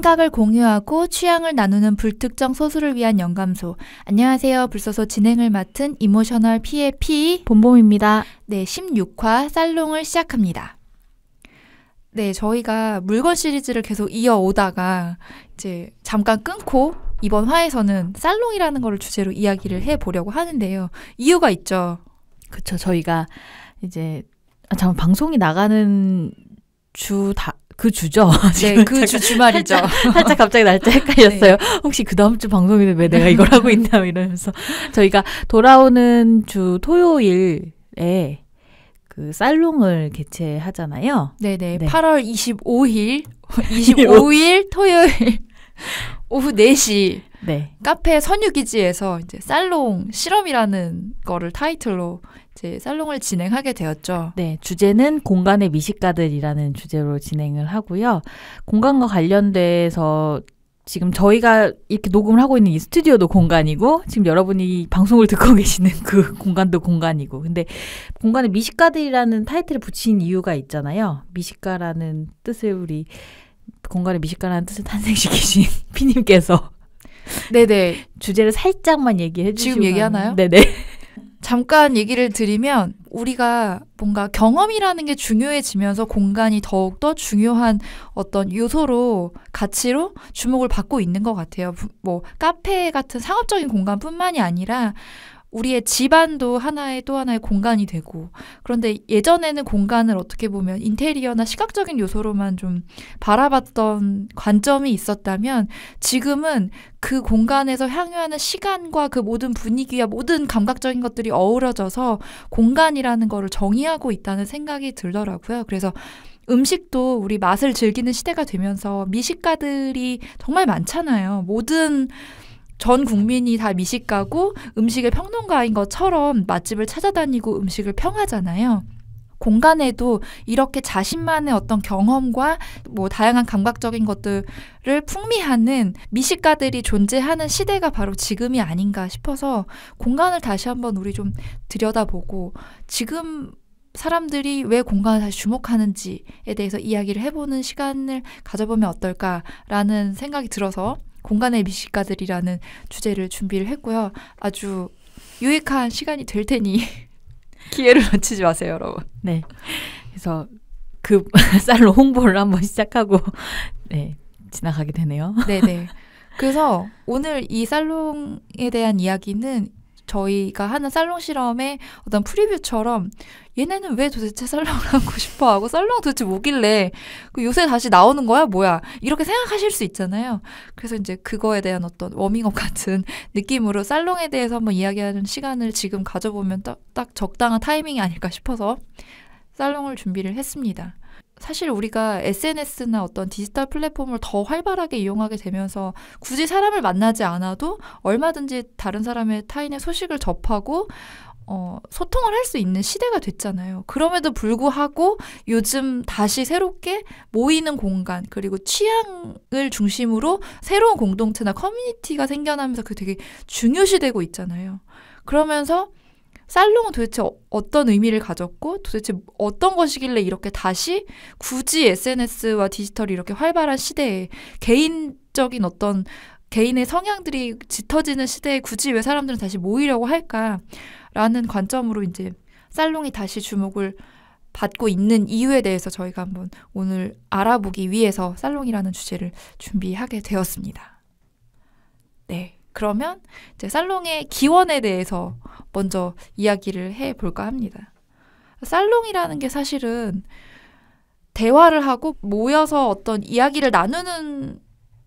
시각을 공유하고 취향을 나누는 불특정 소수를 위한 영감소. 안녕하세요. 불소소 진행을 맡은 이모셔널 P의 P 본봄입니다. 네, 16화 살롱을 시작합니다. 네, 저희가 물건 시리즈를 계속 이어오다가 이제 잠깐 끊고 이번 화에서는 살롱이라는 거를 주제로 이야기를 해보려고 하는데요. 이유가 있죠. 그쵸. 저희가 이제 잠깐 방송이 나가는 그 주죠. 네, 그 주 주말이죠. 살짝 갑자기 날짜 헷갈렸어요. 네. 혹시 그 다음 주 방송인데 왜 내가 이걸 하고 있나 이러면서 저희가 돌아오는 주 토요일에 그 살롱을 개최하잖아요. 네네. 네. 8월 25일 토요일 오후 4시 네. 카페 선유기지에서 이제 살롱 실험이라는 거를 타이틀로 이제 살롱을 진행하게 되었죠. 네, 주제는 공간의 미식가들이라는 주제로 진행을 하고요. 공간과 관련돼서 지금 저희가 이렇게 녹음을 하고 있는 이 스튜디오도 공간이고 지금 여러분이 방송을 듣고 계시는 그 공간도 공간이고 근데 공간의 미식가들이라는 타이틀을 붙인 이유가 있잖아요. 미식가라는 뜻을 우리 공간의 미식가라는 뜻을 탄생시키신 피님께서 네네. 주제를 살짝만 얘기해 주시고 지금 얘기하나요? 네네. 잠깐 얘기를 드리면 우리가 뭔가 경험이라는 게 중요해지면서 공간이 더욱더 중요한 어떤 요소로 가치로 주목을 받고 있는 것 같아요. 뭐 카페 같은 상업적인 공간뿐만이 아니라 우리의 집안도 또 하나의 공간이 되고 그런데 예전에는 공간을 어떻게 보면 인테리어나 시각적인 요소로만 좀 바라봤던 관점이 있었다면 지금은 그 공간에서 향유하는 시간과 그 모든 분위기와 모든 감각적인 것들이 어우러져서 공간이라는 거를 정의하고 있다는 생각이 들더라고요. 그래서 음식도 우리 맛을 즐기는 시대가 되면서 미식가들이 정말 많잖아요. 모든 전 국민이 다 미식가고 음식의 평론가인 것처럼 맛집을 찾아다니고 음식을 평하잖아요. 공간에도 이렇게 자신만의 어떤 경험과 뭐 다양한 감각적인 것들을 풍미하는 미식가들이 존재하는 시대가 바로 지금이 아닌가 싶어서 공간을 다시 한번 우리 좀 들여다보고 지금 사람들이 왜 공간을 다시 주목하는지에 대해서 이야기를 해보는 시간을 가져보면 어떨까라는 생각이 들어서 공간의 미식가들이라는 주제를 준비를 했고요. 아주 유익한 시간이 될 테니 기회를 놓치지 마세요, 여러분. 네. 그래서 그 살롱 홍보를 한번 시작하고 네, 지나가게 되네요. 네네. 그래서 오늘 이 살롱에 대한 이야기는 저희가 하는 살롱 실험의 어떤 프리뷰처럼 얘네는 왜 도대체 살롱을 하고 싶어하고 살롱 도대체 뭐길래 요새 다시 나오는 거야? 뭐야? 이렇게 생각하실 수 있잖아요. 그래서 이제 그거에 대한 어떤 워밍업 같은 느낌으로 살롱에 대해서 한번 이야기하는 시간을 지금 가져보면 딱 적당한 타이밍이 아닐까 싶어서 살롱을 준비를 했습니다. 사실 우리가 SNS나 어떤 디지털 플랫폼을 더 활발하게 이용하게 되면서 굳이 사람을 만나지 않아도 얼마든지 다른 사람의 타인의 소식을 접하고 소통을 할 수 있는 시대가 됐잖아요. 그럼에도 불구하고 요즘 다시 새롭게 모이는 공간 그리고 취향을 중심으로 새로운 공동체나 커뮤니티가 생겨나면서 그게 되게 중요시되고 있잖아요. 그러면서 살롱은 도대체 어떤 의미를 가졌고 도대체 어떤 것이길래 이렇게 다시 굳이 SNS와 디지털이 이렇게 활발한 시대에 개인적인 어떤 개인의 성향들이 짙어지는 시대에 굳이 왜 사람들은 다시 모이려고 할까라는 관점으로 이제 살롱이 다시 주목을 받고 있는 이유에 대해서 저희가 한번 오늘 알아보기 위해서 살롱이라는 주제를 준비하게 되었습니다. 네. 그러면 이제 살롱의 기원에 대해서 먼저 이야기를 해볼까 합니다. 살롱이라는 게 사실은 대화를 하고 모여서 어떤 이야기를 나누는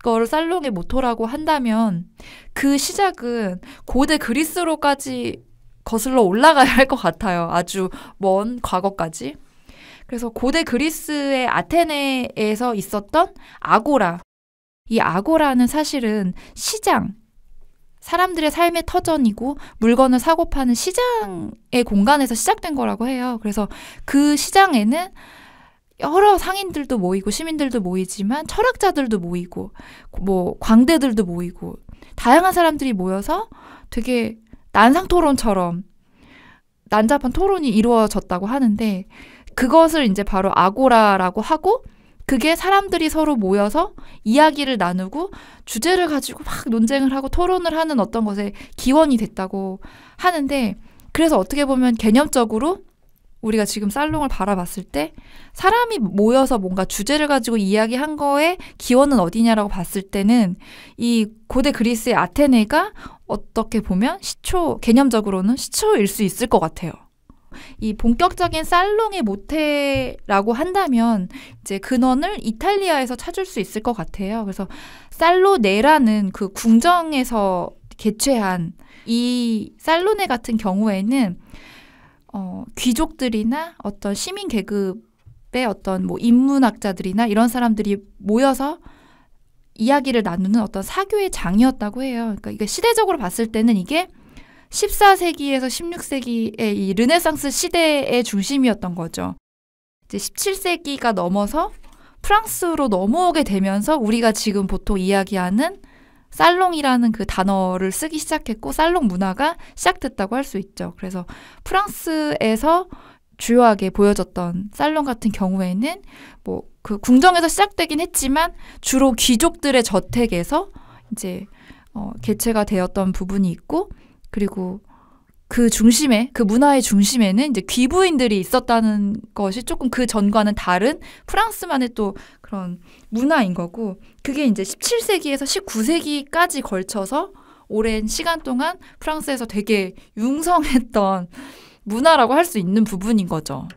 거를 살롱의 모토라고 한다면 그 시작은 고대 그리스로까지 거슬러 올라가야 할 것 같아요. 아주 먼 과거까지. 그래서 고대 그리스의 아테네에서 있었던 아고라. 이 아고라는 사실은 시장, 사람들의 삶의 터전이고 물건을 사고 파는 시장의 공간에서 시작된 거라고 해요. 그래서 그 시장에는 여러 상인들도 모이고 시민들도 모이지만 철학자들도 모이고 뭐 광대들도 모이고 다양한 사람들이 모여서 되게 난상토론처럼 난잡한 토론이 이루어졌다고 하는데 그것을 이제 바로 아고라라고 하고 그게 사람들이 서로 모여서 이야기를 나누고 주제를 가지고 막 논쟁을 하고 토론을 하는 어떤 것의 기원이 됐다고 하는데, 그래서 어떻게 보면 개념적으로 우리가 지금 살롱을 바라봤을 때 사람이 모여서 뭔가 주제를 가지고 이야기한 거의 기원은 어디냐라고 봤을 때는 이 고대 그리스의 아테네가 어떻게 보면 개념적으로는 시초일 수 있을 것 같아요. 이 본격적인 살롱의 모태라고 한다면 이제 근원을 이탈리아에서 찾을 수 있을 것 같아요. 그래서 살로네라는 그 궁정에서 개최한 이 살로네 같은 경우에는 귀족들이나 어떤 시민 계급의 어떤 뭐 인문학자들이나 이런 사람들이 모여서 이야기를 나누는 어떤 사교의 장이었다고 해요. 그러니까 이게 시대적으로 봤을 때는 이게 14세기에서 16세기의 이 르네상스 시대의 중심이었던 거죠. 이제 17세기가 넘어서 프랑스로 넘어오게 되면서 우리가 지금 보통 이야기하는 살롱이라는 그 단어를 쓰기 시작했고 살롱 문화가 시작됐다고 할 수 있죠. 그래서 프랑스에서 주요하게 보여졌던 살롱 같은 경우에는 뭐 그 궁정에서 시작되긴 했지만 주로 귀족들의 저택에서 이제 개최가 되었던 부분이 있고, 그리고 그 문화의 중심에는 이제 귀부인들이 있었다는 것이 조금 그 전과는 다른 프랑스만의 또 그런 문화인 거고, 그게 이제 17세기에서 19세기까지 걸쳐서 오랜 시간 동안 프랑스에서 되게 융성했던 문화라고 할 수 있는 부분인 거죠.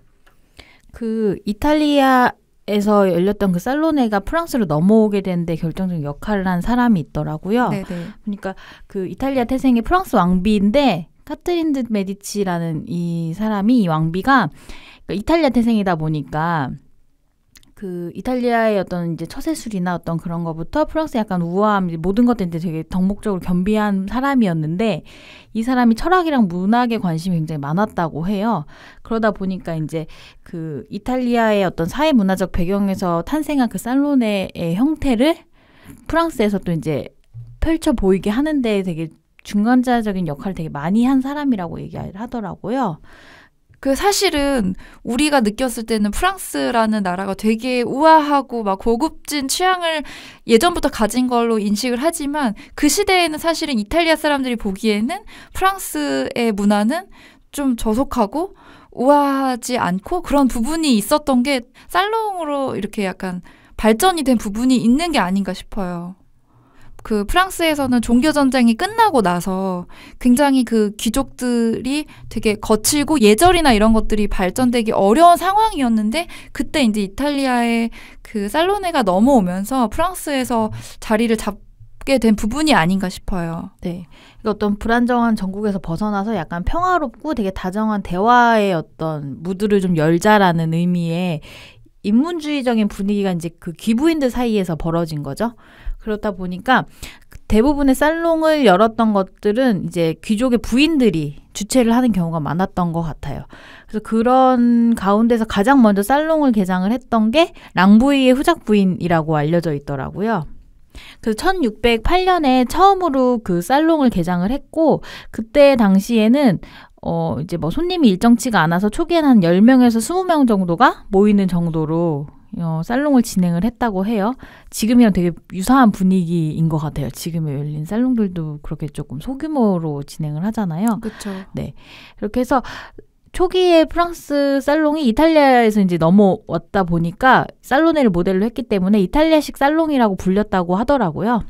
그 이탈리아에서 열렸던 그 살로네가 프랑스로 넘어오게 되는데 결정적인 역할을 한 사람이 있더라고요. 네네. 그러니까 그 이탈리아 태생의 프랑스 왕비인데 카트린 드 메디치라는 이 사람이, 이 왕비가 그러니까 이탈리아 태생이다 보니까 그 이탈리아의 어떤 이제 처세술이나 어떤 그런 거부터 프랑스 약간 우아함, 모든 것들이 되게 덕목적으로 겸비한 사람이었는데, 이 사람이 철학이랑 문학에 관심이 굉장히 많았다고 해요. 그러다 보니까 이제 그 이탈리아의 어떤 사회 문화적 배경에서 탄생한 그 살로네의 형태를 프랑스에서 또 이제 펼쳐 보이게 하는데 되게 중간자적인 역할을 되게 많이 한 사람이라고 얘기를 하더라고요. 그 사실은 우리가 느꼈을 때는 프랑스라는 나라가 되게 우아하고 막 고급진 취향을 예전부터 가진 걸로 인식을 하지만, 그 시대에는 사실은 이탈리아 사람들이 보기에는 프랑스의 문화는 좀 저속하고 우아하지 않고 그런 부분이 있었던 게 살롱으로 이렇게 약간 발전이 된 부분이 있는 게 아닌가 싶어요. 그 프랑스에서는 종교전쟁이 끝나고 나서 굉장히 그 귀족들이 되게 거칠고 예절이나 이런 것들이 발전되기 어려운 상황이었는데, 그때 이제 이탈리아의 그 살로네가 넘어오면서 프랑스에서 자리를 잡게 된 부분이 아닌가 싶어요. 네. 어떤 불안정한 전국에서 벗어나서 약간 평화롭고 되게 다정한 대화의 어떤 무드를 좀 열자라는 의미의 인문주의적인 분위기가 이제 그 귀부인들 사이에서 벌어진 거죠. 그렇다 보니까 대부분의 살롱을 열었던 것들은 이제 귀족의 부인들이 주최를 하는 경우가 많았던 것 같아요. 그래서 그런 가운데서 가장 먼저 살롱을 개장을 했던 게 랑부이의 후작 부인이라고 알려져 있더라고요. 그래서 1608년에 처음으로 그 살롱을 개장을 했고, 그때 당시에는 이제 뭐 손님이 일정치가 않아서 초기에는 한 10명에서 20명 정도가 모이는 정도로 살롱을 진행을 했다고 해요. 지금이랑 되게 유사한 분위기인 것 같아요. 지금에 열린 살롱들도 그렇게 조금 소규모로 진행을 하잖아요. 그렇죠. 네. 이렇게 해서 초기에 프랑스 살롱이 이탈리아에서 이제 넘어왔다 보니까 살로네를 모델로 했기 때문에 이탈리아식 살롱이라고 불렸다고 하더라고요.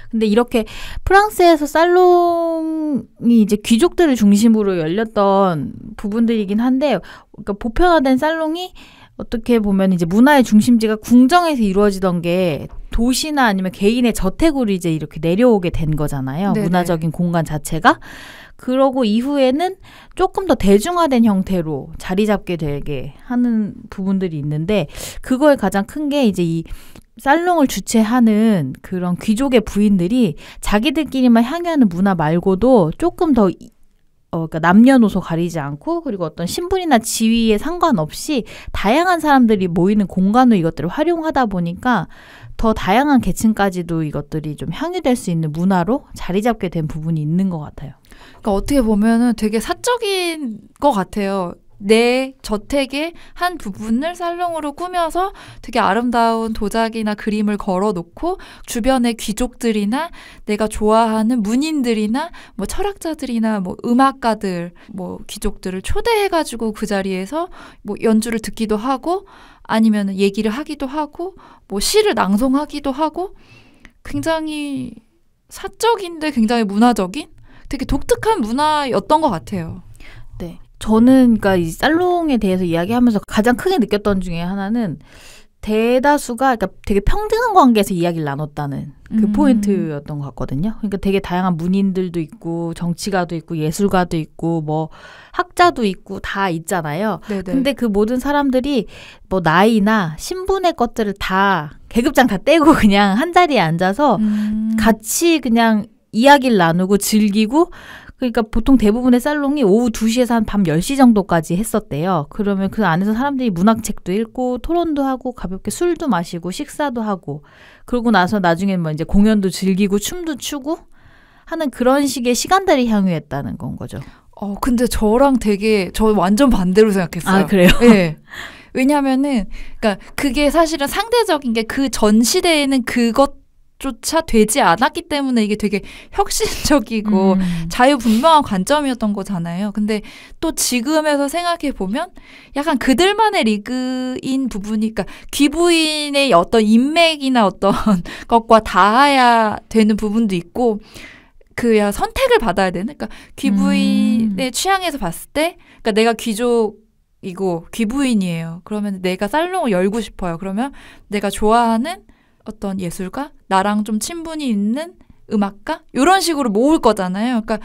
근데 이렇게 프랑스에서 살롱이 이제 귀족들을 중심으로 열렸던 부분들이긴 한데, 그러니까 보편화된 살롱이 어떻게 보면 이제 문화의 중심지가 궁정에서 이루어지던 게 도시나 아니면 개인의 저택으로 이제 이렇게 내려오게 된 거잖아요. 네네. 문화적인 공간 자체가. 그러고 이후에는 조금 더 대중화된 형태로 자리 잡게 되게 하는 부분들이 있는데, 그거에 가장 큰 게 이제 이 살롱을 주최하는 그런 귀족의 부인들이 자기들끼리만 향유하는 문화 말고도 조금 더 그러니까 남녀노소 가리지 않고, 그리고 어떤 신분이나 지위에 상관없이 다양한 사람들이 모이는 공간으로 이것들을 활용하다 보니까 더 다양한 계층까지도 이것들이 좀 향유될 수 있는 문화로 자리 잡게 된 부분이 있는 것 같아요. 그러니까 어떻게 보면은 되게 사적인 것 같아요. 내 저택의 한 부분을 살롱으로 꾸며서 되게 아름다운 도자기나 그림을 걸어놓고 주변의 귀족들이나 내가 좋아하는 문인들이나 뭐 철학자들이나 뭐 음악가들, 뭐 귀족들을 초대해가지고 그 자리에서 뭐 연주를 듣기도 하고 아니면 얘기를 하기도 하고 뭐 시를 낭송하기도 하고 굉장히 사적인데 굉장히 문화적인 되게 독특한 문화였던 것 같아요. 네. 저는 그러니까 이 살롱에 대해서 이야기하면서 가장 크게 느꼈던 중에 하나는 대다수가 그러니까 되게 평등한 관계에서 이야기를 나눴다는 그 포인트였던 것 같거든요. 그러니까 되게 다양한 문인들도 있고 정치가도 있고 예술가도 있고 뭐 학자도 있고 다 있잖아요. 네네. 근데 그 모든 사람들이 뭐 나이나 신분의 것들을 다 계급장 다 떼고 그냥 한 자리에 앉아서 같이 그냥 이야기를 나누고 즐기고 그러니까 보통 대부분의 살롱이 오후 2시에서 한 밤 10시 정도까지 했었대요. 그러면 그 안에서 사람들이 문학책도 읽고 토론도 하고 가볍게 술도 마시고 식사도 하고 그러고 나서 나중에 뭐 이제 공연도 즐기고 춤도 추고 하는 그런 식의 시간들이 향유했다는 건 거죠. 근데 저랑 되게 저 완전 반대로 생각했어요. 아, 그래요? 네. 왜냐면은 그러니까 그게 사실은 상대적인 게 그 전 시대에는 그것조차 되지 않았기 때문에 이게 되게 혁신적이고 자유분방한 관점이었던 거잖아요. 근데 또 지금에서 생각해 보면 약간 그들만의 리그인 부분이, 그러니까 귀부인의 어떤 인맥이나 어떤 것과 닿아야 되는 부분도 있고, 그야 선택을 받아야 되는. 그러니까 귀부인의 취향에서 봤을 때, 그러니까 내가 귀족이고 귀부인이에요. 그러면 내가 살롱을 열고 싶어요. 그러면 내가 좋아하는 어떤 예술가, 나랑 좀 친분이 있는 음악가 이런 식으로 모을 거잖아요. 그러니까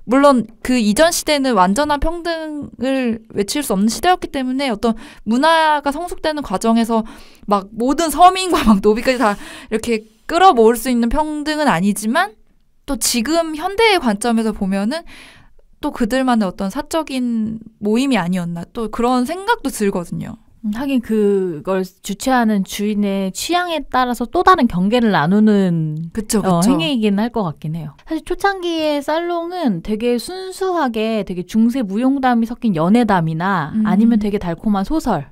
물론 그 이전 시대는 완전한 평등을 외칠 수 없는 시대였기 때문에 어떤 문화가 성숙되는 과정에서 막 모든 서민과 막 노비까지 다 이렇게 끌어모을 수 있는 평등은 아니지만, 또 지금 현대의 관점에서 보면은 또 그들만의 어떤 사적인 모임이 아니었나, 또 그런 생각도 들거든요. 하긴 그걸 주최하는 주인의 취향에 따라서 또 다른 경계를 나누는 그쵸. 행위이긴 할 것 같긴 해요. 사실 초창기의 살롱은 되게 순수하게 되게 중세 무용담이 섞인 연애담이나 아니면 되게 달콤한 소설,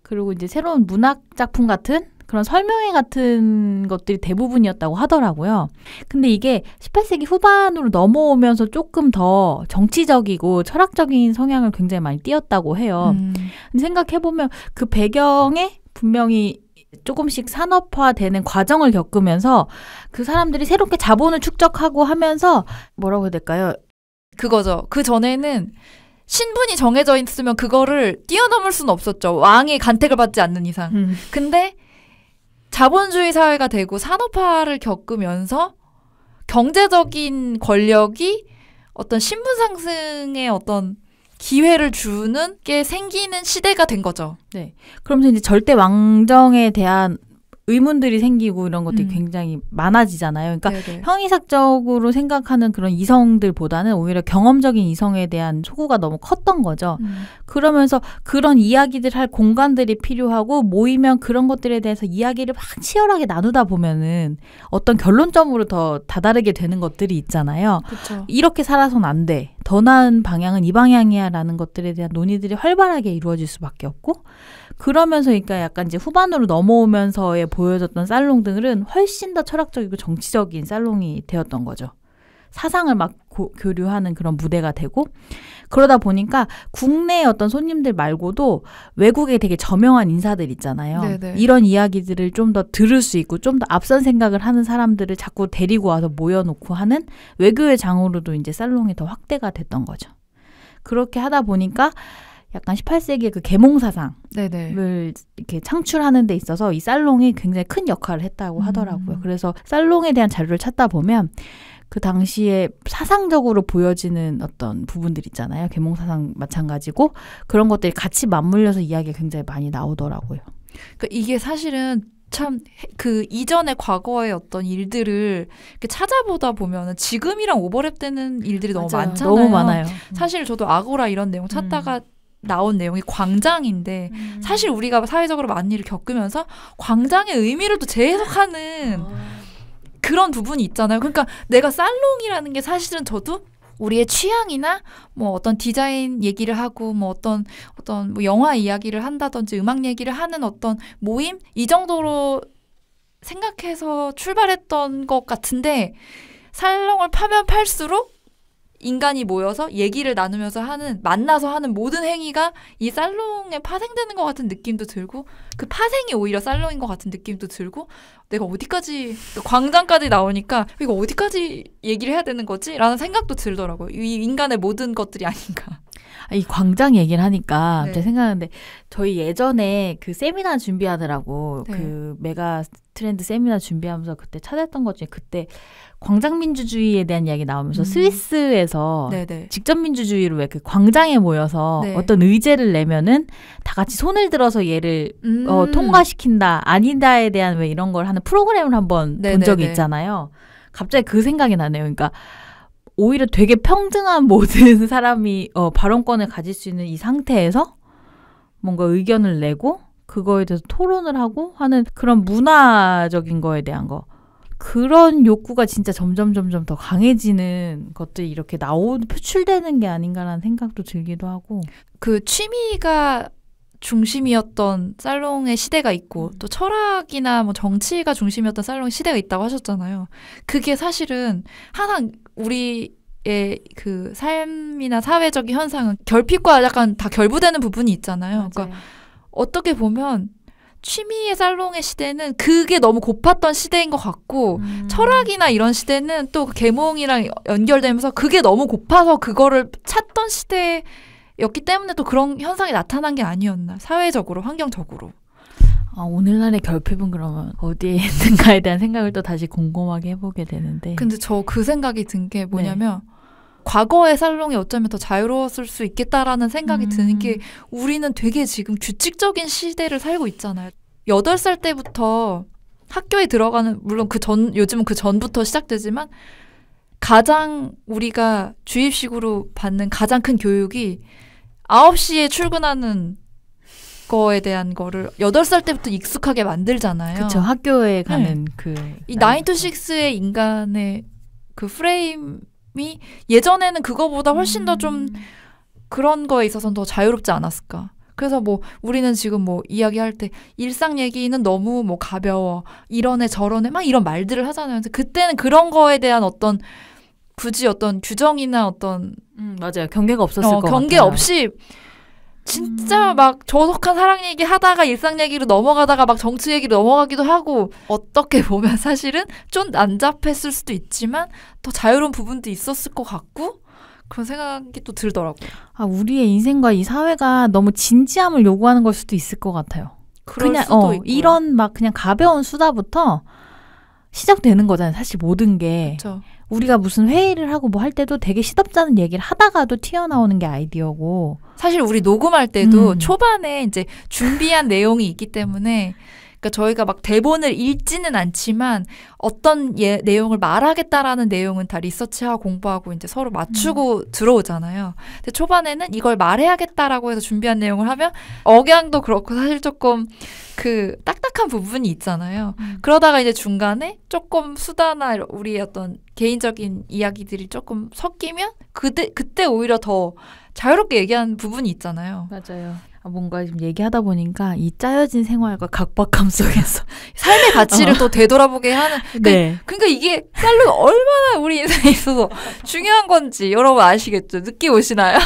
그리고 이제 새로운 문학 작품 같은 그런 설명회 같은 것들이 대부분이었다고 하더라고요. 근데 이게 18세기 후반으로 넘어오면서 조금 더 정치적이고 철학적인 성향을 굉장히 많이 띄었다고 해요. 근데 생각해보면 그 배경에 분명히 조금씩 산업화되는 과정을 겪으면서 그 사람들이 새롭게 자본을 축적하고 하면서 뭐라고 해야 될까요? 그거죠. 그 전에는 신분이 정해져 있으면 그거를 뛰어넘을 수는 없었죠. 왕의 간택을 받지 않는 이상. 근데 자본주의 사회가 되고 산업화를 겪으면서 경제적인 권력이 어떤 신분 상승의 어떤 기회를 주는 게 생기는 시대가 된 거죠. 네. 그러면서 이제 절대 왕정에 대한 의문들이 생기고 이런 것들이 굉장히 많아지잖아요. 그러니까 네네. 형이삭적으로 생각하는 그런 이성들보다는 오히려 경험적인 이성에 대한 소구가 너무 컸던 거죠. 그러면서 그런 이야기들 할 공간들이 필요하고 모이면 그런 것들에 대해서 이야기를 막 치열하게 나누다 보면은 어떤 결론점으로 더 다다르게 되는 것들이 있잖아요. 그쵸. 이렇게 살아서는 안 돼. 더 나은 방향은 이 방향이야 라는 것들에 대한 논의들이 활발하게 이루어질 수밖에 없고, 그러면서 그러니까 약간 이제 후반으로 넘어오면서에 보여졌던 살롱들은 훨씬 더 철학적이고 정치적인 살롱이 되었던 거죠. 사상을 막 교류하는 그런 무대가 되고, 그러다 보니까 국내의 어떤 손님들 말고도 외국에 되게 저명한 인사들 있잖아요. 네네. 이런 이야기들을 좀 더 들을 수 있고 좀 더 앞선 생각을 하는 사람들을 자꾸 데리고 와서 모여놓고 하는 외교의 장으로도 이제 살롱이 더 확대가 됐던 거죠. 그렇게 하다 보니까 약간 18세기의 그 계몽사상을 네네. 이렇게 창출하는 데 있어서 이 살롱이 굉장히 큰 역할을 했다고 하더라고요. 그래서 살롱에 대한 자료를 찾다 보면 그 당시에 사상적으로 보여지는 어떤 부분들 있잖아요. 계몽사상 마찬가지고 그런 것들이 같이 맞물려서 이야기가 굉장히 많이 나오더라고요. 그러니까 이게 사실은 참 그 이전의 과거의 어떤 일들을 이렇게 찾아보다 보면은 지금이랑 오버랩되는 일들이 너무 맞아요. 많잖아요. 너무 많아요. 사실 저도 아고라 이런 내용 찾다가 나온 내용이 광장인데, 사실 우리가 사회적으로 많은 일을 겪으면서 광장의 의미를 또 재해석하는 그런 부분이 있잖아요. 그러니까 내가 살롱이라는 게 사실은 저도 우리의 취향이나 뭐 어떤 디자인 얘기를 하고 뭐 어떤 뭐 영화 이야기를 한다든지 음악 얘기를 하는 어떤 모임 이 정도로 생각해서 출발했던 것 같은데 살롱을 파면 팔수록 인간이 모여서 얘기를 나누면서 만나서 하는 모든 행위가 이 살롱에 파생되는 것 같은 느낌도 들고 그 파생이 오히려 살롱인 것 같은 느낌도 들고 내가 어디까지 광장까지 나오니까 이거 어디까지 얘기를 해야 되는 거지? 라는 생각도 들더라고요. 이 인간의 모든 것들이 아닌가. 이 광장 얘기를 하니까 네. 갑자기 생각하는데 저희 예전에 그 세미나 준비하느라고 네. 그 메가 트렌드 세미나 준비하면서 그때 찾았던 것 중에 그때 광장민주주의에 대한 이야기 나오면서 스위스에서 네네. 직접민주주의로 왜 그 광장에 모여서 네. 어떤 의제를 내면은 다 같이 손을 들어서 얘를 통과시킨다 아니다에 대한 왜 이런 걸 하는 프로그램을 한번 본 네네네. 적이 있잖아요. 갑자기 그 생각이 나네요. 그러니까 오히려 되게 평등한 모든 사람이 발언권을 가질 수 있는 이 상태에서 뭔가 의견을 내고 그거에 대해서 토론을 하고 하는 그런 문화적인 거에 대한 거. 그런 욕구가 진짜 점점 더 강해지는 것들이 이렇게 표출되는 게 아닌가라는 생각도 들기도 하고. 그 취미가 중심이었던 살롱의 시대가 있고 또 철학이나 뭐 정치가 중심이었던 살롱의 시대가 있다고 하셨잖아요. 그게 사실은 항상 우리의 그 삶이나 사회적인 현상은 결핍과 약간 다 결부되는 부분이 있잖아요. 맞아요. 그러니까 어떻게 보면 취미의 살롱의 시대는 그게 너무 고팠던 시대인 것 같고 철학이나 이런 시대는 또 그 계몽이랑 연결되면서 그게 너무 고파서 그거를 찾던 시대였기 때문에 또 그런 현상이 나타난 게 아니었나. 사회적으로, 환경적으로. 오늘날의 결핍은 그러면 어디에 있는가에 대한 생각을 또 다시 곰곰하게 해보게 되는데. 근데 저 그 생각이 든 게 뭐냐면 과거의 살롱이 어쩌면 더 자유로웠을 수 있겠다라는 생각이 드는 게 우리는 되게 지금 규칙적인 시대를 살고 있잖아요. 8살 때부터 학교에 들어가는, 물론 요즘은 그 전부터 시작되지만 가장 우리가 주입식으로 받는 가장 큰 교육이 9시에 출근하는 거에 대한 거를 8살 때부터 익숙하게 만들잖아요. 그렇죠. 학교에 가는 이 9to6의 인간의 그 프레임이 예전에는 그거보다 훨씬 더 좀 그런 거에 있어서는 더 자유롭지 않았을까. 그래서 뭐 우리는 지금 뭐 이야기할 때 일상 얘기는 너무 뭐 가벼워, 이런 애 저런 애 막 이런 말들을 하잖아요. 근데 그때는 그런 거에 대한 어떤 굳이 어떤 규정이나 어떤 맞아요. 경계가 없었을 것 같아요. 경계 없이 진짜 막 저속한 사랑 얘기 하다가 일상 얘기로 넘어가다가 막 정치 얘기로 넘어가기도 하고, 어떻게 보면 사실은 좀 난잡했을 수도 있지만 더 자유로운 부분도 있었을 것 같고, 그런 생각이 또 들더라고요. 우리의 인생과 이 사회가 너무 진지함을 요구하는 걸 수도 있을 것 같아요. 그럴 수도 있고요. 이런 막 그냥 가벼운 수다부터 시작되는 거잖아요. 사실 모든 게. 그렇죠. 우리가 무슨 회의를 하고 뭐 할 때도 되게 시덥잖은 얘기를 하다가도 튀어나오는 게 아이디어고. 사실 우리 녹음할 때도 초반에 이제 준비한 내용이 있기 때문에, 그러니까 저희가 막 대본을 읽지는 않지만 어떤 내용을 말하겠다라는 내용은 다 리서치하고 공부하고 이제 서로 맞추고 들어오잖아요. 근데 초반에는 이걸 말해야겠다라고 해서 준비한 내용을 하면 억양도 그렇고 사실 조금 그 딱딱한 부분이 있잖아요. 그러다가 이제 중간에 조금 수다나 우리의 어떤 개인적인 이야기들이 조금 섞이면 그때 오히려 더 자유롭게 얘기하는 부분이 있잖아요. 맞아요. 뭔가 지금 얘기하다 보니까 이 짜여진 생활과 각박함 속에서 삶의 가치를 또 되돌아보게 하는. 네. 그러니까 이게 살롱이 얼마나 우리 인생에 있어서 중요한 건지 여러분 아시겠죠? 느낌 오시나요?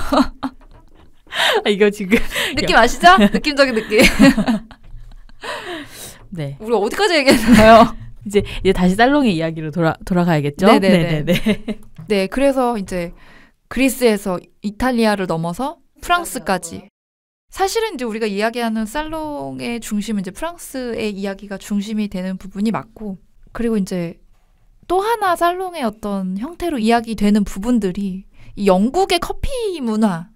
이거 지금 느낌 아시죠? 느낌적인 느낌. 네. 우리 어디까지 얘기했나요? 이제 다시 살롱의 이야기로 돌아가야겠죠? 네네네. 네, 그래서 이제 그리스에서 이탈리아를 넘어서 프랑스까지. 사실은 이제 우리가 이야기하는 살롱의 중심은 이제 프랑스의 이야기가 중심이 되는 부분이 맞고, 그리고 이제 또 하나 살롱의 어떤 형태로 이야기되는 부분들이 이 영국의 커피 문화,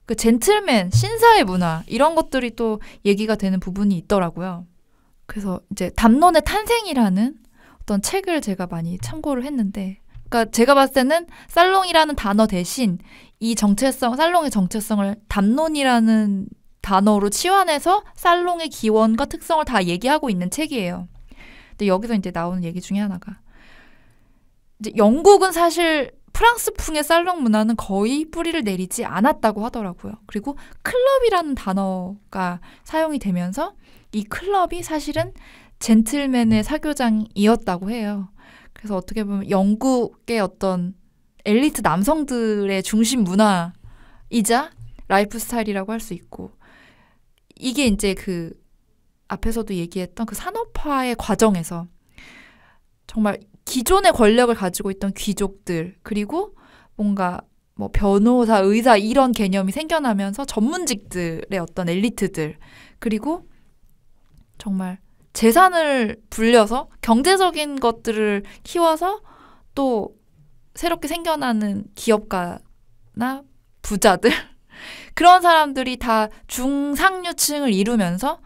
그 젠틀맨, 신사의 문화, 이런 것들이 또 얘기가 되는 부분이 있더라고요. 그래서 이제 담론의 탄생이라는 어떤 책을 제가 많이 참고를 했는데, 그러니까 제가 봤을 때는 살롱이라는 단어 대신 이 살롱의 정체성을 담론이라는 단어로 치환해서 살롱의 기원과 특성을 다 얘기하고 있는 책이에요. 근데 여기서 이제 나오는 얘기 중에 하나가, 이제 영국은 사실 프랑스풍의 살롱 문화는 거의 뿌리를 내리지 않았다고 하더라고요. 그리고 클럽이라는 단어가 사용이 되면서 이 클럽이 사실은 젠틀맨의 사교장이었다고 해요. 그래서 어떻게 보면 영국의 어떤 엘리트 남성들의 중심 문화이자 라이프 스타일이라고 할 수 있고, 이게 이제 그 앞에서도 얘기했던 그 산업화의 과정에서 정말 기존의 권력을 가지고 있던 귀족들, 그리고 뭔가 뭐 변호사, 의사 이런 개념이 생겨나면서 전문직들의 어떤 엘리트들, 그리고 정말 재산을 불려서 경제적인 것들을 키워서 또 새롭게 생겨나는 기업가나 부자들 그런 사람들이 다 중상류층을 이루면서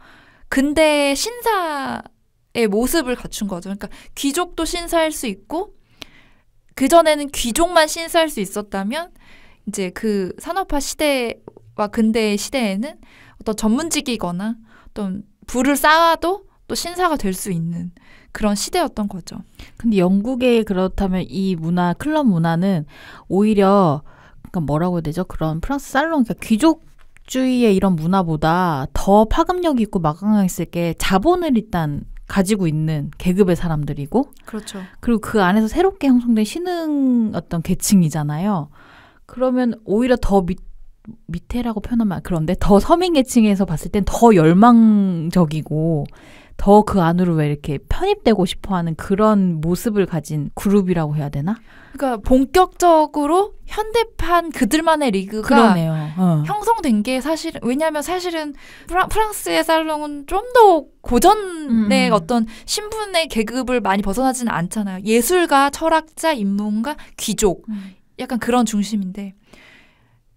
근대 신사의 모습을 갖춘 거죠. 그러니까 귀족도 신사일 수 있고, 그전에는 귀족만 신사일 수 있었다면 이제 그 산업화 시대와 근대의 시대에는 어떤 전문직이거나 어떤 부를 쌓아도 또 신사가 될 수 있는 그런 시대였던 거죠. 근데 영국에 그렇다면 이 문화, 클럽 문화는 오히려 그러니까 뭐라고 해야 되죠? 그런 프랑스 살롱, 그러니까 귀족주의의 이런 문화보다 더 파급력 있고 막강했을 게 자본을 일단 가지고 있는 계급의 사람들이고, 그렇죠. 그리고 그 안에서 새롭게 형성된 신흥 어떤 계층이잖아요. 그러면 오히려 더 밑에라고 표현하면 그런데 더 서민 계층에서 봤을 땐 더 열망적이고 더 그 안으로 왜 이렇게 편입되고 싶어하는 그런 모습을 가진 그룹이라고 해야 되나? 그러니까 본격적으로 현대판 그들만의 리그가 그러네요. 형성된 게 사실, 왜냐하면 사실은 프랑스의 살롱은 좀 더 고전의 어떤 신분의 계급을 많이 벗어나지는 않잖아요. 예술가, 철학자, 인문가, 귀족 약간 그런 중심인데,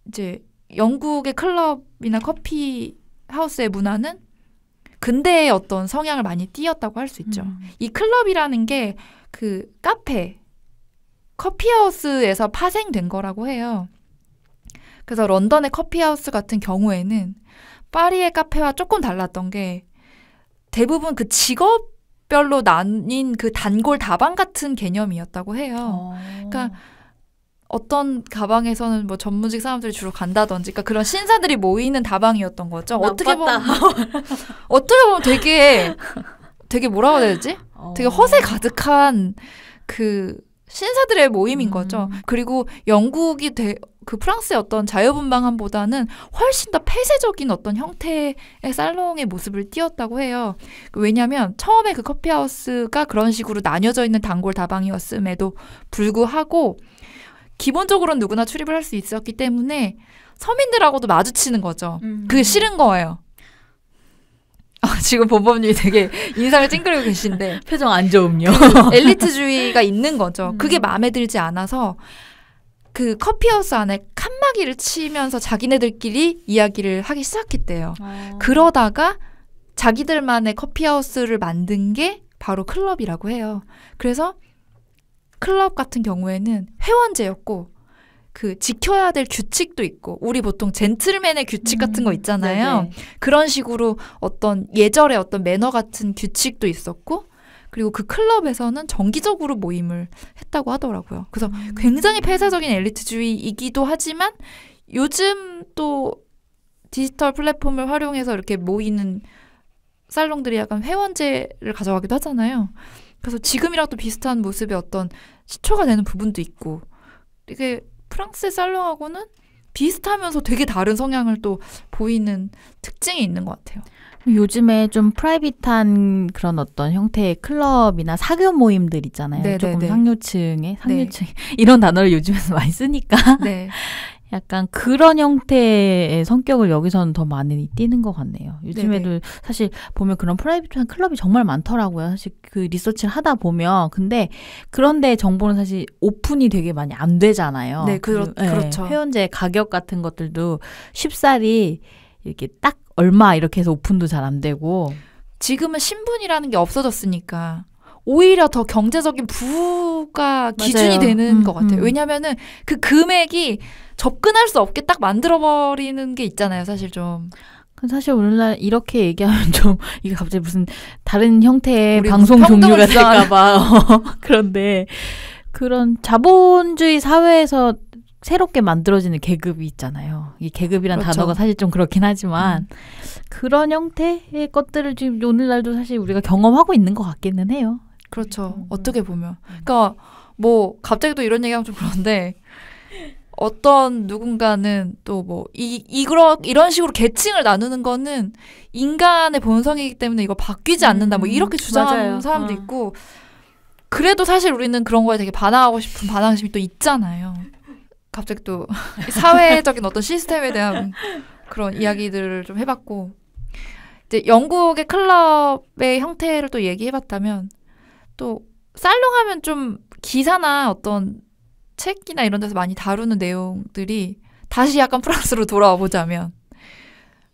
이제 영국의 클럽이나 커피 하우스의 문화는 근대의 어떤 성향을 많이 띄었다고 할 수 있죠. 이 클럽이라는 게 그 카페, 커피하우스에서 파생된 거라고 해요. 그래서 런던의 커피하우스 같은 경우에는 파리의 카페와 조금 달랐던 게 대부분 그 직업별로 나뉜 그 단골 다방 같은 개념이었다고 해요. 그러니까 어떤 가방에서는 뭐 전문직 사람들이 주로 간다든지, 그러니까 그런 신사들이 모이는 다방이었던 거죠. 어떻게 보면 되게 뭐라고 해야 되지? 되게 허세 가득한 그 신사들의 모임인 거죠. 그리고 영국이 그 프랑스의 어떤 자유분방함보다는 훨씬 더 폐쇄적인 어떤 형태의 살롱의 모습을 띄었다고 해요. 왜냐하면 처음에 그 커피하우스가 그런 식으로 나뉘어져 있는 단골 다방이었음에도 불구하고 기본적으로는 누구나 출입을 할 수 있었기 때문에 서민들하고도 마주치는 거죠. 그게 싫은 거예요. 지금 본범님이 되게 인상을 찡그리고 계신데 표정 안 좋음요. 그 엘리트주의가 있는 거죠. 그게 마음에 들지 않아서 그 커피하우스 안에 칸막이를 치면서 자기네들끼리 이야기를 하기 시작했대요. 그러다가 자기들만의 커피하우스를 만든 게 바로 클럽이라고 해요. 그래서 클럽 같은 경우에는 회원제였고, 그 지켜야 될 규칙도 있고, 우리 보통 젠틀맨의 규칙 같은 거 있잖아요. 네네. 그런 식으로 어떤 예절의 어떤 매너 같은 규칙도 있었고, 그리고 그 클럽에서는 정기적으로 모임을 했다고 하더라고요. 그래서 굉장히 폐쇄적인 엘리트주의이기도 하지만 요즘 또 디지털 플랫폼을 활용해서 이렇게 모이는 살롱들이 약간 회원제를 가져가기도 하잖아요. 그래서 지금이랑 또 비슷한 모습의 어떤 시초가 되는 부분도 있고, 이게 프랑스의 살롱하고는 비슷하면서 되게 다른 성향을 또 보이는 특징이 있는 것 같아요. 요즘에 좀 프라이빗한 그런 어떤 형태의 클럽이나 사교 모임들 있잖아요. 네네네. 조금 상류층 이런 단어를 요즘에서 많이 쓰니까 네. 약간 그런 형태의 성격을 여기서는 더 많이 띠는 것 같네요. 요즘에도 네네. 사실 보면 그런 프라이빗한 클럽이 정말 많더라고요. 사실 그 리서치를 하다 보면. 근데 그런데 정보는 사실 오픈이 되게 많이 안 되잖아요. 네, 그렇죠. 회원제 가격 같은 것들도 쉽사리 이렇게 딱 얼마 이렇게 해서 오픈도 잘 안 되고. 지금은 신분이라는 게 없어졌으니까 오히려 더 경제적인 부가 기준이 되는 것 같아요. 왜냐면은 그 금액이 접근할 수 없게 딱 만들어버리는 게 있잖아요, 사실 좀. 사실 오늘날 이렇게 얘기하면 좀 이게 갑자기 무슨 다른 형태의 우리 방송 무슨 종류가 평등을 될까봐 그런데 그런 자본주의 사회에서 새롭게 만들어지는 계급이 있잖아요. 이 계급이란 그렇죠. 단어가 사실 좀 그렇긴 하지만 그런 형태의 것들을 지금 오늘날도 사실 우리가 경험하고 있는 것 같기는 해요. 그렇죠. 어떻게 보면. 그러니까 뭐 갑자기 또 이런 얘기하면 좀 그런데 어떤 누군가는 또 뭐 이런 식으로 계층을 나누는 거는 인간의 본성이기 때문에 이거 바뀌지 않는다. 뭐 이렇게 주장하는 맞아요. 사람도 있고 그래도 사실 우리는 그런 거에 되게 반항하고 싶은 반항심이 또 있잖아요. 갑자기 또 사회적인 어떤 시스템에 대한 그런 이야기들을 좀 해봤고 이제 영국의 클럽의 형태를 또 얘기해봤다면 또 살롱하면 좀 기사나 어떤 책이나 이런 데서 많이 다루는 내용들이 다시 약간 프랑스로 돌아와 보자면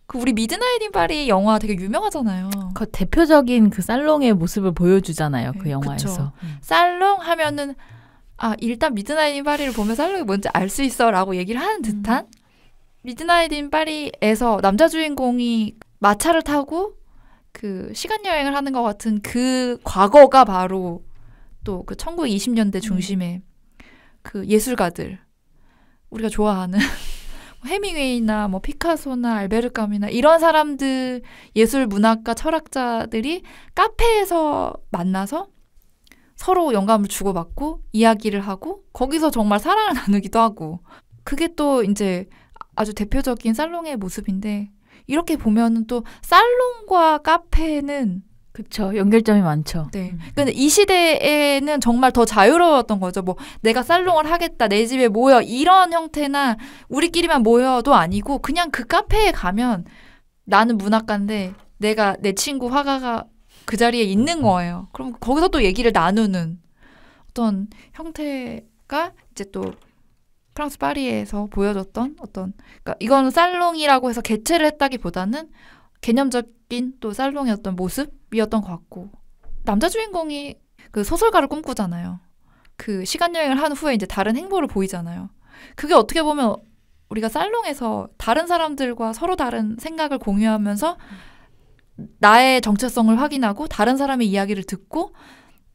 그 우리 미드나잇 인 파리 영화 되게 유명하잖아요. 그 대표적인 그 살롱의 모습을 보여주잖아요. 그 네, 영화에서. 그쵸. 살롱 하면은 일단 미드나잇 인 파리를 보면 살롱이 뭔지 알 수 있어라고 얘기를 하는 듯한 미드나잇 인 파리에서 남자 주인공이 마차를 타고 그 시간 여행을 하는 것 같은 그 과거가 바로 또 그 1920년대 중심에 그 예술가들 우리가 좋아하는 해밍웨이나 뭐 피카소나 알베르 까뮈나 이런 사람들 예술 문학가 철학자들이 카페에서 만나서 서로 영감을 주고받고 이야기를 하고 거기서 정말 사랑을 나누기도 하고 그게 또 이제 아주 대표적인 살롱의 모습인데 이렇게 보면은 또 살롱과 카페는 그쵸. 연결점이 많죠. 네. 근데 이 시대에는 정말 더 자유로웠던 거죠. 뭐 내가 살롱을 하겠다, 내 집에 모여 이런 형태나 우리끼리만 모여도 아니고 그냥 그 카페에 가면 나는 문학가인데 내 친구 화가가 그 자리에 있는 거예요. 그럼 거기서 또 얘기를 나누는 어떤 형태가 이제 또 프랑스 파리에서 보여줬던 어떤 그러니까 이건 살롱이라고 해서 개최를 했다기보다는 개념적인 또 살롱의 어떤 모습이었던 것 같고 남자 주인공이 그 소설가를 꿈꾸잖아요. 그 시간 여행을 한 후에 이제 다른 행보를 보이잖아요. 그게 어떻게 보면 우리가 살롱에서 다른 사람들과 서로 다른 생각을 공유하면서 나의 정체성을 확인하고 다른 사람의 이야기를 듣고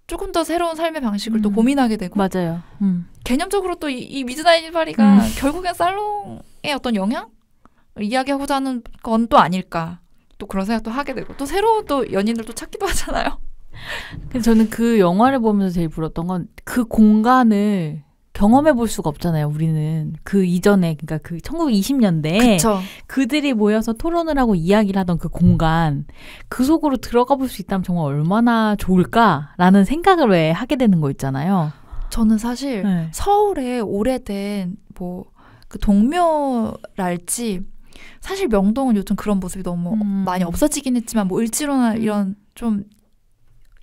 조금 더 새로운 삶의 방식을 또 고민하게 되고 맞아요. 개념적으로 또 이 미드나잇 파리가 결국엔 살롱의 어떤 영향을 이야기하고자 하는 건 또 아닐까 또 그런 생각도 하게 되고 또 새로운 또 연인들도 찾기도 하잖아요. 그래서 저는 그 영화를 보면서 제일 부러웠던 건 그 공간을 경험해 볼 수가 없잖아요. 우리는 그 이전에 그러니까 그 1920년대에 그쵸. 그들이 모여서 토론을 하고 이야기를 하던 그 공간 그 속으로 들어가 볼 수 있다면 정말 얼마나 좋을까라는 생각을 왜 하게 되는 거 있잖아요. 저는 사실 네. 서울에 오래된 뭐 그 동묘랄지 사실 명동은 요즘 그런 모습이 너무 많이 없어지긴 했지만 뭐 을지로나 이런 좀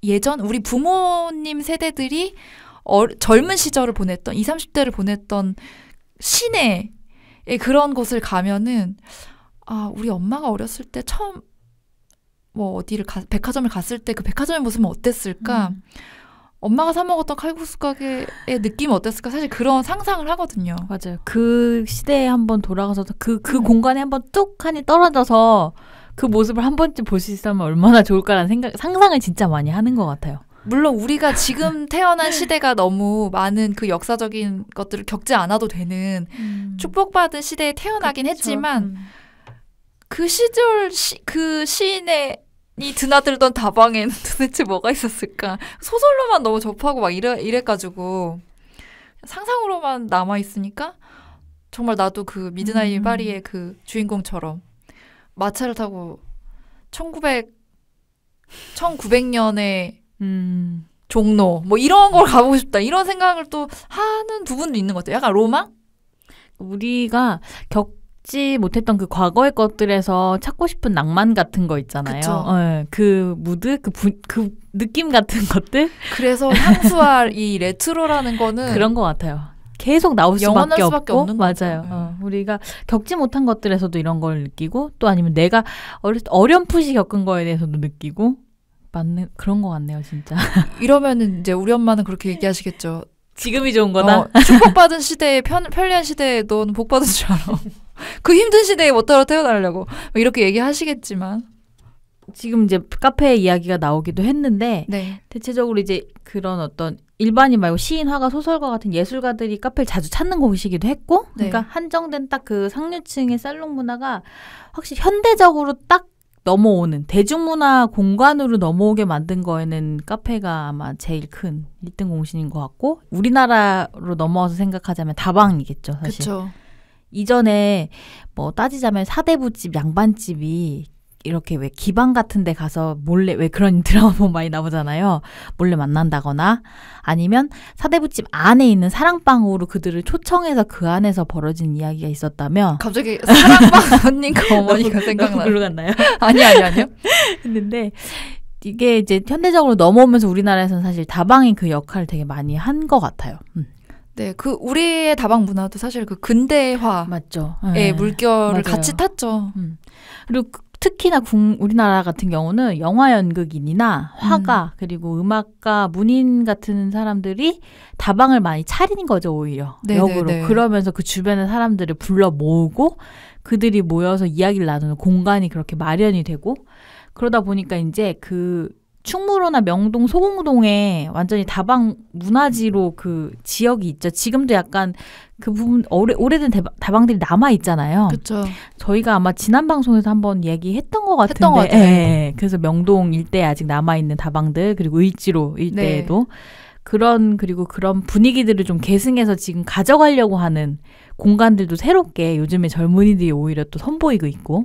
예전 우리 부모님 세대들이 젊은 시절을 보냈던 20, 30대를 보냈던 시내의 그런 곳을 가면은 우리 엄마가 어렸을 때 처음 뭐 어디를 백화점을 갔을 때 그 백화점의 모습은 어땠을까? 엄마가 사 먹었던 칼국수 가게의 느낌이 어땠을까? 사실 그런 상상을 하거든요. 맞아요. 그 시대에 한번 돌아가서 그 공간에 한번 뚝하니 떨어져서 그 모습을 한 번쯤 볼 수 있으면 얼마나 좋을까라는 상상을 진짜 많이 하는 것 같아요. 물론 우리가 지금 태어난 시대가 너무 많은 그 역사적인 것들을 겪지 않아도 되는 축복받은 시대에 태어나긴 그쵸. 했지만 그 시절 그 시인의 드나들던 다방에는 도대체 뭐가 있었을까? 소설로만 너무 접하고 막 이래가지고 상상으로만 남아있으니까 정말 나도 그 미드나잇 파리의 그 주인공처럼 마차를 타고 1900년에 종로 뭐 이런 걸 가보고 싶다 이런 생각을 또 하는 부분도 있는 것 같아요. 약간 로망? 우리가 겪지 못했던 그 과거의 것들에서 찾고 싶은 낭만 같은 거 있잖아요. 네, 그 무드, 그 느낌 같은 것들. 그래서 향수와 이 레트로라는 거는 그런 것 같아요. 계속 나올 영원할 수밖에 수밖에 없고 없는 거 맞아요. 같아요. 우리가 겪지 못한 것들에서도 이런 걸 느끼고 또 아니면 내가 어렴풋이 겪은 거에 대해서도 느끼고 맞는 그런 것 같네요, 진짜. 이러면은 이제 우리 엄마는 그렇게 얘기하시겠죠. 지금이 좋은 거다. 축복받은 시대에 편리한 시대에 넌 복 받은 줄 알아. 그 힘든 시대에 뭐 따라 태어나려고 이렇게 얘기하시겠지만 지금 이제 카페 이야기가 나오기도 했는데 네. 대체적으로 이제 그런 어떤 일반인 말고 시인, 화가, 소설가 같은 예술가들이 카페를 자주 찾는 곳이기도 했고 네. 그러니까 한정된 딱 그 상류층의 살롱 문화가 확실히 현대적으로 딱 넘어오는 대중문화 공간으로 넘어오게 만든 거에는 카페가 아마 제일 큰 1등 공신인 것 같고 우리나라로 넘어와서 생각하자면 다방이겠죠 사실. 그렇죠. 이전에 뭐 따지자면 사대부집, 양반집이 이렇게 왜 기방 같은 데 가서 몰래 왜 그런 드라마 보면 많이 나오잖아요. 몰래 만난다거나 아니면 사대부집 안에 있는 사랑방으로 그들을 초청해서 그 안에서 벌어진 이야기가 있었다면 갑자기 사랑방 언니가 어머니가 생각나요. 글로 갔나요? 아니요. 했는데 이게 이제 현대적으로 넘어오면서 우리나라에서는 사실 다방이 그 역할을 되게 많이 한 것 같아요. 네, 그 우리의 다방 문화도 사실 그 근대화의 맞죠. 물결을 맞아요. 같이 탔죠. 그리고 특히나 우리나라 같은 경우는 영화 연극인이나 화가 그리고 음악가, 문인 같은 사람들이 다방을 많이 차리는 거죠 오히려. 역으로. 그러면서 그 주변의 사람들을 불러 모으고 그들이 모여서 이야기를 나누는 공간이 그렇게 마련이 되고 그러다 보니까 이제 그 충무로나 명동, 소공동에 완전히 다방 문화지로 그 지역이 있죠. 지금도 약간 그 부분 오래된 다방들이 남아 있잖아요. 그렇죠. 저희가 아마 지난 방송에서 한번 얘기했던 것 같은데, 했던 것 같아요. 예, 그래서 명동 일대에 아직 남아 있는 다방들 그리고 을지로 일대에도 그리고 그런 분위기들을 좀 계승해서 지금 가져가려고 하는 공간들도 새롭게 요즘에 젊은이들이 오히려 또 선보이고 있고.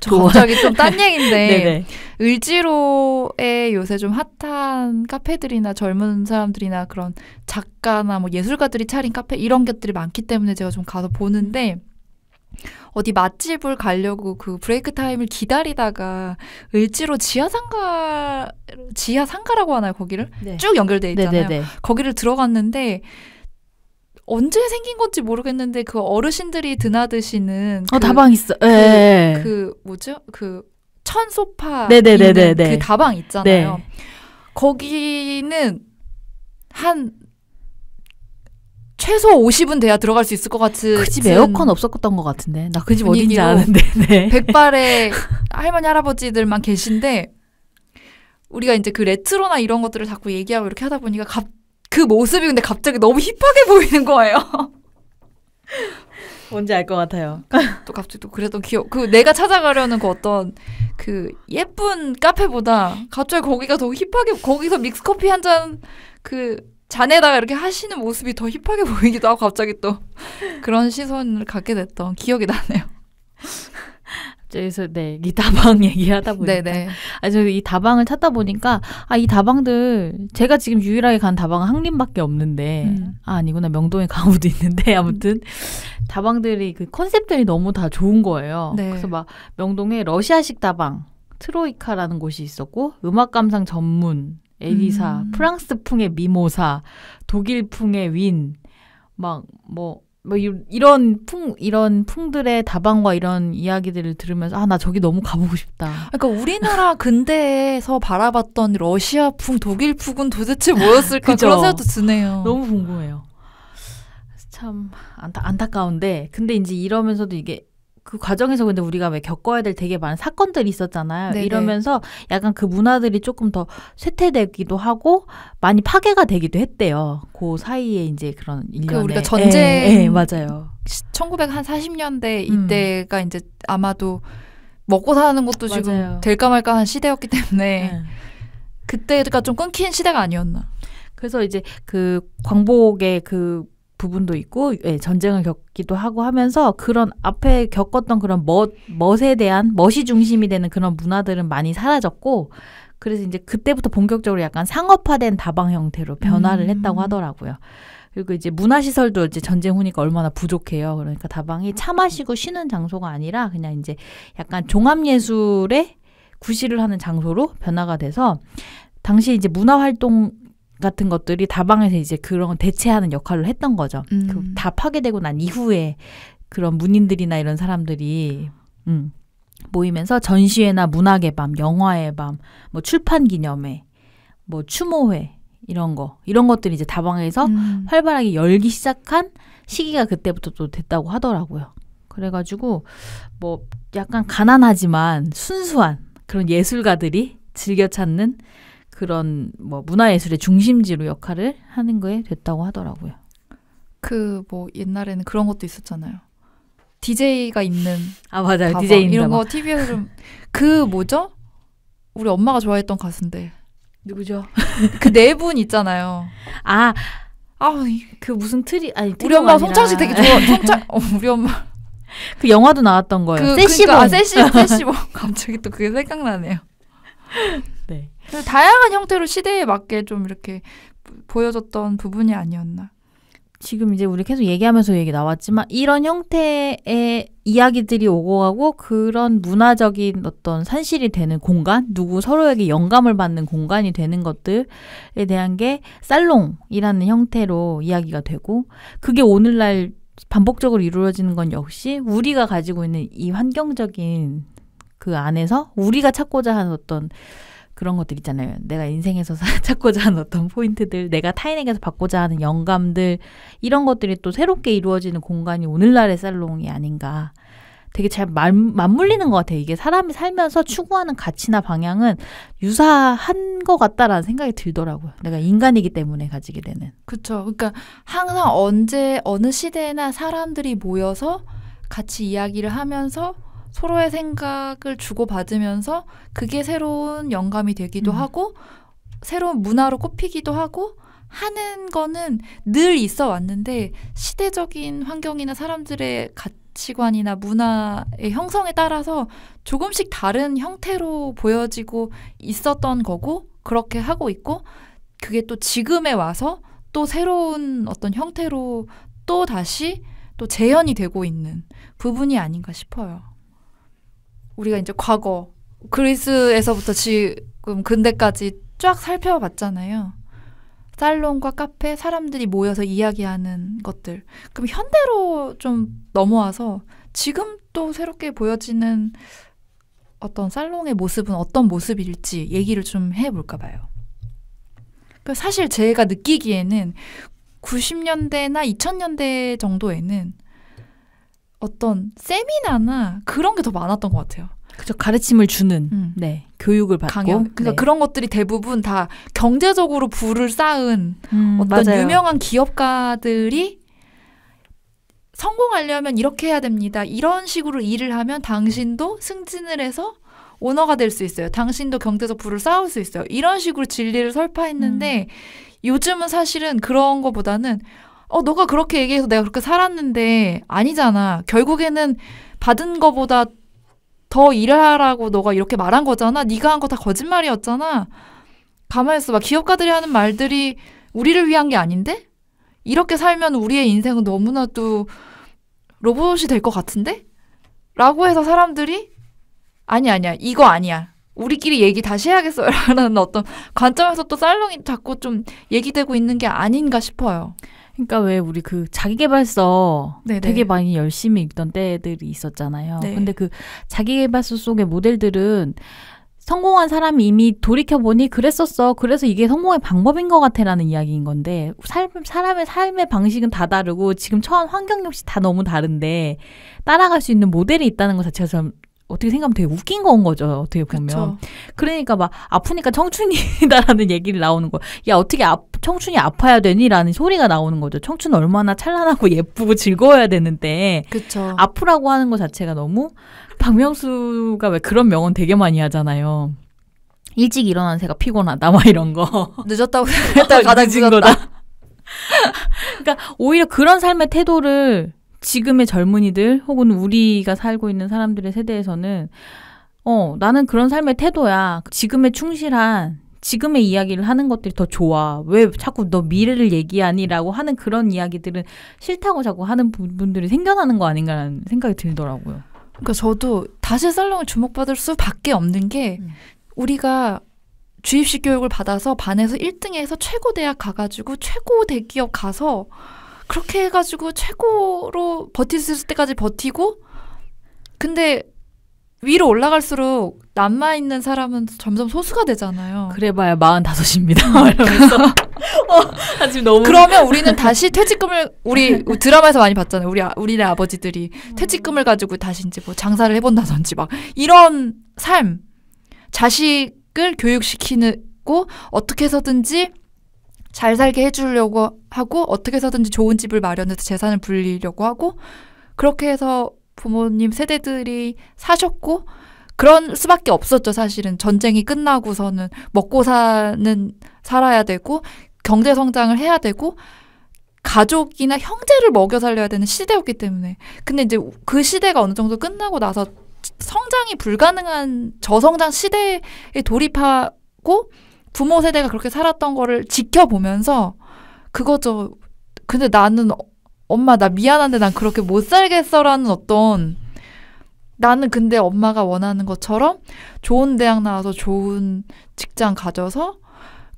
저 갑자기 좀 딴 얘기인데 네네. 을지로에 요새 좀 핫한 카페들이나 젊은 사람들이나 그런 작가나 뭐 예술가들이 차린 카페 이런 것들이 많기 때문에 제가 좀 가서 보는데 어디 맛집을 가려고 그 브레이크 타임을 기다리다가 을지로 지하상가라고 하나요 거기를? 네. 쭉 연결돼 있잖아요. 네네네. 거기를 들어갔는데 언제 생긴 건지 모르겠는데 그 어르신들이 드나드시는 다방 있어. 뭐죠? 그 천 소파 네네네네네. 있는 그 다방 있잖아요. 네. 거기는 한 최소 50은 돼야 들어갈 수 있을 것 같은 그 집 에어컨 없었던 것 같은데 나 그 집 어딘지 분위기로 아는데. 네. 백발의 할머니 할아버지들만 계신데 우리가 이제 그 레트로나 이런 것들을 자꾸 얘기하고 이렇게 하다 보니까 그 모습이 근데 갑자기 너무 힙하게 보이는 거예요. 뭔지 알 것 같아요. 또 갑자기 또 그랬던 기억. 그 내가 찾아가려는 그 어떤 그 예쁜 카페보다 갑자기 거기가 더 힙하게 거기서 믹스커피 한 잔 그 잔에다가 이렇게 하시는 모습이 더 힙하게 보이기도 하고 갑자기 또 그런 시선을 갖게 됐던 기억이 나네요. 그래서 이 다방 얘기하다 보니까 네네. 저 이 다방을 찾다 보니까 이 다방들 제가 지금 유일하게 간 다방은 항림밖에 없는데 아니구나 명동에 강우도 있는데 아무튼 다방들이 그 컨셉들이 너무 다 좋은 거예요. 네. 그래서 막 명동에 러시아식 다방 트로이카라는 곳이 있었고 음악 감상 전문 에리사 프랑스풍의 미모사 독일풍의 윈 막 이런 풍들의 다방과 이런 이야기들을 들으면서 나 저기 너무 가보고 싶다. 그러니까 우리나라 근대에서 바라봤던 러시아풍, 독일풍은 도대체 뭐였을까 그죠? 그런 생각도 드네요. 너무 궁금해요. 참 안타까운데 근데 이제 이러면서도 이게 그 과정에서 근데 우리가 왜 겪어야 될 되게 많은 사건들이 있었잖아요. 네네. 이러면서 약간 그 문화들이 조금 더 쇠퇴되기도 하고 많이 파괴가 되기도 했대요. 그 사이에 이제 그런 일련의 우리가 전쟁 맞아요. 1940년대 이때가 이제 아마도 먹고 사는 것도 맞아요. 지금 될까 말까 한 시대였기 때문에 그때가 좀 끊긴 시대가 아니었나. 그래서 이제 그 광복의 그 부분도 있고 전쟁을 겪기도 하고 하면서 그런 앞에 겪었던 그런 멋에 대한 멋이 중심이 되는 그런 문화들은 많이 사라졌고 그래서 이제 그때부터 본격적으로 약간 상업화된 다방 형태로 변화를 했다고 하더라고요. 그리고 이제 문화시설도 이제 전쟁 후니까 얼마나 부족해요. 그러니까 다방이 차 마시고 쉬는 장소가 아니라 그냥 이제 약간 종합예술의 구실을 하는 장소로 변화가 돼서 당시 이제 문화활동 같은 것들이 다방에서 이제 그런 대체하는 역할을 했던 거죠. 다 파괴되고 난 이후에 그런 문인들이나 이런 사람들이 모이면서 전시회나 문학의 밤, 영화의 밤, 뭐 출판 기념회, 뭐 추모회 이런 것들이 이제 다방에서 활발하게 열기 시작한 시기가 그때부터 또 됐다고 하더라고요. 그래가지고 뭐 약간 가난하지만 순수한 그런 예술가들이 즐겨 찾는 그런 뭐 문화예술의 중심지로 역할을 하는 거에 됐다고 하더라고요. 그 뭐 옛날에는 그런 것도 있었잖아요. DJ가 있는 맞아요. 가방 DJ 이런 거 TV에서 좀 그 뭐죠? 우리 엄마가 좋아했던 가수인데 누구죠? 그 네 분 있잖아요. 그 무슨 우리 엄마 송창식 되게 좋아. 우리 엄마 그 영화도 나왔던 거예요. 세시봉. 세시봉. 갑자기 또 그게 생각나네요. 네. 다양한 형태로 시대에 맞게 좀 이렇게 보여줬던 부분이 아니었나. 지금 이제 우리 계속 얘기하면서 얘기 나왔지만 이런 형태의 이야기들이 오고 가고 그런 문화적인 어떤 산실이 되는 공간, 누구 서로에게 영감을 받는 공간이 되는 것들에 대한 게 살롱이라는 형태로 이야기가 되고 그게 오늘날 반복적으로 이루어지는 건 역시 우리가 가지고 있는 이 환경적인 그 안에서 우리가 찾고자 하는 어떤 그런 것들 있잖아요. 내가 인생에서 찾고자 하는 어떤 포인트들, 내가 타인에게서 받고자 하는 영감들 이런 것들이 또 새롭게 이루어지는 공간이 오늘날의 살롱이 아닌가. 되게 잘 맞물리는 것 같아요. 이게 사람이 살면서 추구하는 가치나 방향은 유사한 것 같다라는 생각이 들더라고요. 내가 인간이기 때문에 가지게 되는. 그렇죠. 그러니까 항상 언제 어느 시대나 사람들이 모여서 같이 이야기를 하면서 서로의 생각을 주고받으면서 그게 새로운 영감이 되기도 하고 새로운 문화로 꼽히기도 하고 하는 거는 늘 있어 왔는데 시대적인 환경이나 사람들의 가치관이나 문화의 형성에 따라서 조금씩 다른 형태로 보여지고 있었던 거고 그렇게 하고 있고 그게 또 지금에 와서 또 새로운 어떤 형태로 또 다시 또 재현이 되고 있는 부분이 아닌가 싶어요. 우리가 이제 과거 그리스에서부터 지금 근대까지 쫙 살펴봤잖아요. 살롱과 카페, 사람들이 모여서 이야기하는 것들. 그럼 현대로 좀 넘어와서 지금 또 새롭게 보여지는 어떤 살롱의 모습은 어떤 모습일지 얘기를 좀 해볼까 봐요. 사실 제가 느끼기에는 90년대나 2000년대 정도에는 어떤 세미나나 그런 게 더 많았던 것 같아요. 그죠. 가르침을 주는, 네, 교육을 받고. 그러니까 네. 그런 것들이 대부분 다 경제적으로 부를 쌓은 어떤 맞아요. 유명한 기업가들이 성공하려면 이렇게 해야 됩니다. 이런 식으로 일을 하면 당신도 승진을 해서 오너가 될 수 있어요. 당신도 경제적 부를 쌓을 수 있어요. 이런 식으로 진리를 설파했는데 요즘은 사실은 그런 거보다는 너가 그렇게 얘기해서 내가 그렇게 살았는데 아니잖아. 결국에는 받은 거보다 더 일하라고 너가 이렇게 말한 거잖아. 네가 한 거 다 거짓말이었잖아. 가만히 있어봐. 기업가들이 하는 말들이 우리를 위한 게 아닌데? 이렇게 살면 우리의 인생은 너무나도 로봇이 될 것 같은데? 라고 해서 사람들이 아니야. 이거 아니야. 우리끼리 얘기 다시 해야겠어요. 라는 어떤 관점에서 또 살롱이 자꾸 좀 얘기되고 있는 게 아닌가 싶어요. 그러니까 왜 우리 그 자기계발서 네네. 되게 많이 열심히 읽던 때들이 있었잖아요. 네. 근데 그 자기계발서 속의 모델들은 성공한 사람이 이미 돌이켜보니 그랬었어. 그래서 이게 성공의 방법인 것 같아라는 이야기인 건데 사람의 삶의 방식은 다 다르고 지금 처한 환경 역시 다 너무 다른데 따라갈 수 있는 모델이 있다는 것 자체가 좀 어떻게 생각하면 되게 웃긴 건 거죠. 어떻게 보면. 그쵸. 그러니까 막 아프니까 청춘이다라는 얘기를 나오는 거예요. 야 어떻게 청춘이 아파야 되니? 라는 소리가 나오는 거죠. 청춘은 얼마나 찬란하고 예쁘고 즐거워야 되는데 그쵸. 아프라고 하는 것 자체가 너무 박명수가 왜 그런 명언 되게 많이 하잖아요. 일찍 일어난 새가 피곤하다 막 이런 거. 늦었다고 생각했다가 가장 늦은 거다. 그러니까 오히려 그런 삶의 태도를 지금의 젊은이들 혹은 우리가 살고 있는 사람들의 세대에서는 나는 그런 삶의 태도야. 지금에 충실한 지금의 이야기를 하는 것들이 더 좋아. 왜 자꾸 너 미래를 얘기하니?라고 하는 그런 이야기들은 싫다고 자꾸 하는 부분들이 생겨나는 거 아닌가라는 생각이 들더라고요. 그러니까 저도 다시 살롱을 주목받을 수밖에 없는 게 우리가 주입식 교육을 받아서 반에서 1등해서 최고 대학 가가지고 최고 대기업 가서 그렇게 해가지고 최고로 버틸 수 있을 때까지 버티고 근데 위로 올라갈수록 남아있는 사람은 점점 소수가 되잖아요. 그래봐야 45입니다. 이러면서 지금 너무 그러면 우리는 다시 퇴직금을 우리 드라마에서 많이 봤잖아요. 우리네 아버지들이 퇴직금을 가지고 다시 이제 뭐 장사를 해본다든지 막 이런 삶 자식을 교육시키고 어떻게 해서든지 잘 살게 해주려고 하고 어떻게 해서든지 좋은 집을 마련해서 재산을 불리려고 하고 그렇게 해서 부모님 세대들이 사셨고 그런 수밖에 없었죠. 사실은 전쟁이 끝나고서는 먹고 살아야 되고 경제 성장을 해야 되고 가족이나 형제를 먹여 살려야 되는 시대였기 때문에. 근데 이제 그 시대가 어느 정도 끝나고 나서 성장이 불가능한 저성장 시대에 돌입하고 부모 세대가 그렇게 살았던 거를 지켜보면서 그거죠. 근데 나는 엄마 나 미안한데 난 그렇게 못 살겠어라는 어떤 나는 근데 엄마가 원하는 것처럼 좋은 대학 나와서 좋은 직장 가져서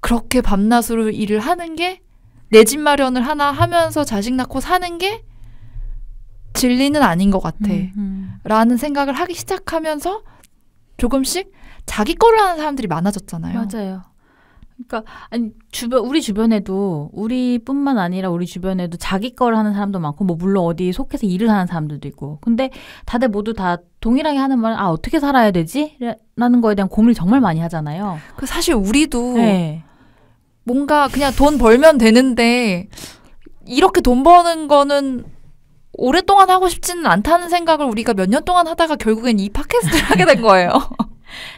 그렇게 밤낮으로 일을 하는 게 내 집 마련을 하나 하면서 자식 낳고 사는 게 진리는 아닌 것 같아. 라는 생각을 하기 시작하면서 조금씩 자기 거를 하는 사람들이 많아졌잖아요. 맞아요. 그러니까 아니 우리 주변에도 우리뿐만 아니라 우리 주변에도 자기 거를 하는 사람도 많고 뭐 물론 어디 속해서 일을 하는 사람들도 있고 근데 다들 모두 다 동일하게 하는 말은 어떻게 살아야 되지? 라는 거에 대한 고민을 정말 많이 하잖아요. 사실 우리도 네. 뭔가 그냥 돈 벌면 되는데 이렇게 돈 버는 거는 오랫동안 하고 싶지는 않다는 생각을 우리가 몇 년 동안 하다가 결국엔 이 팟캐스트를 하게 된 거예요.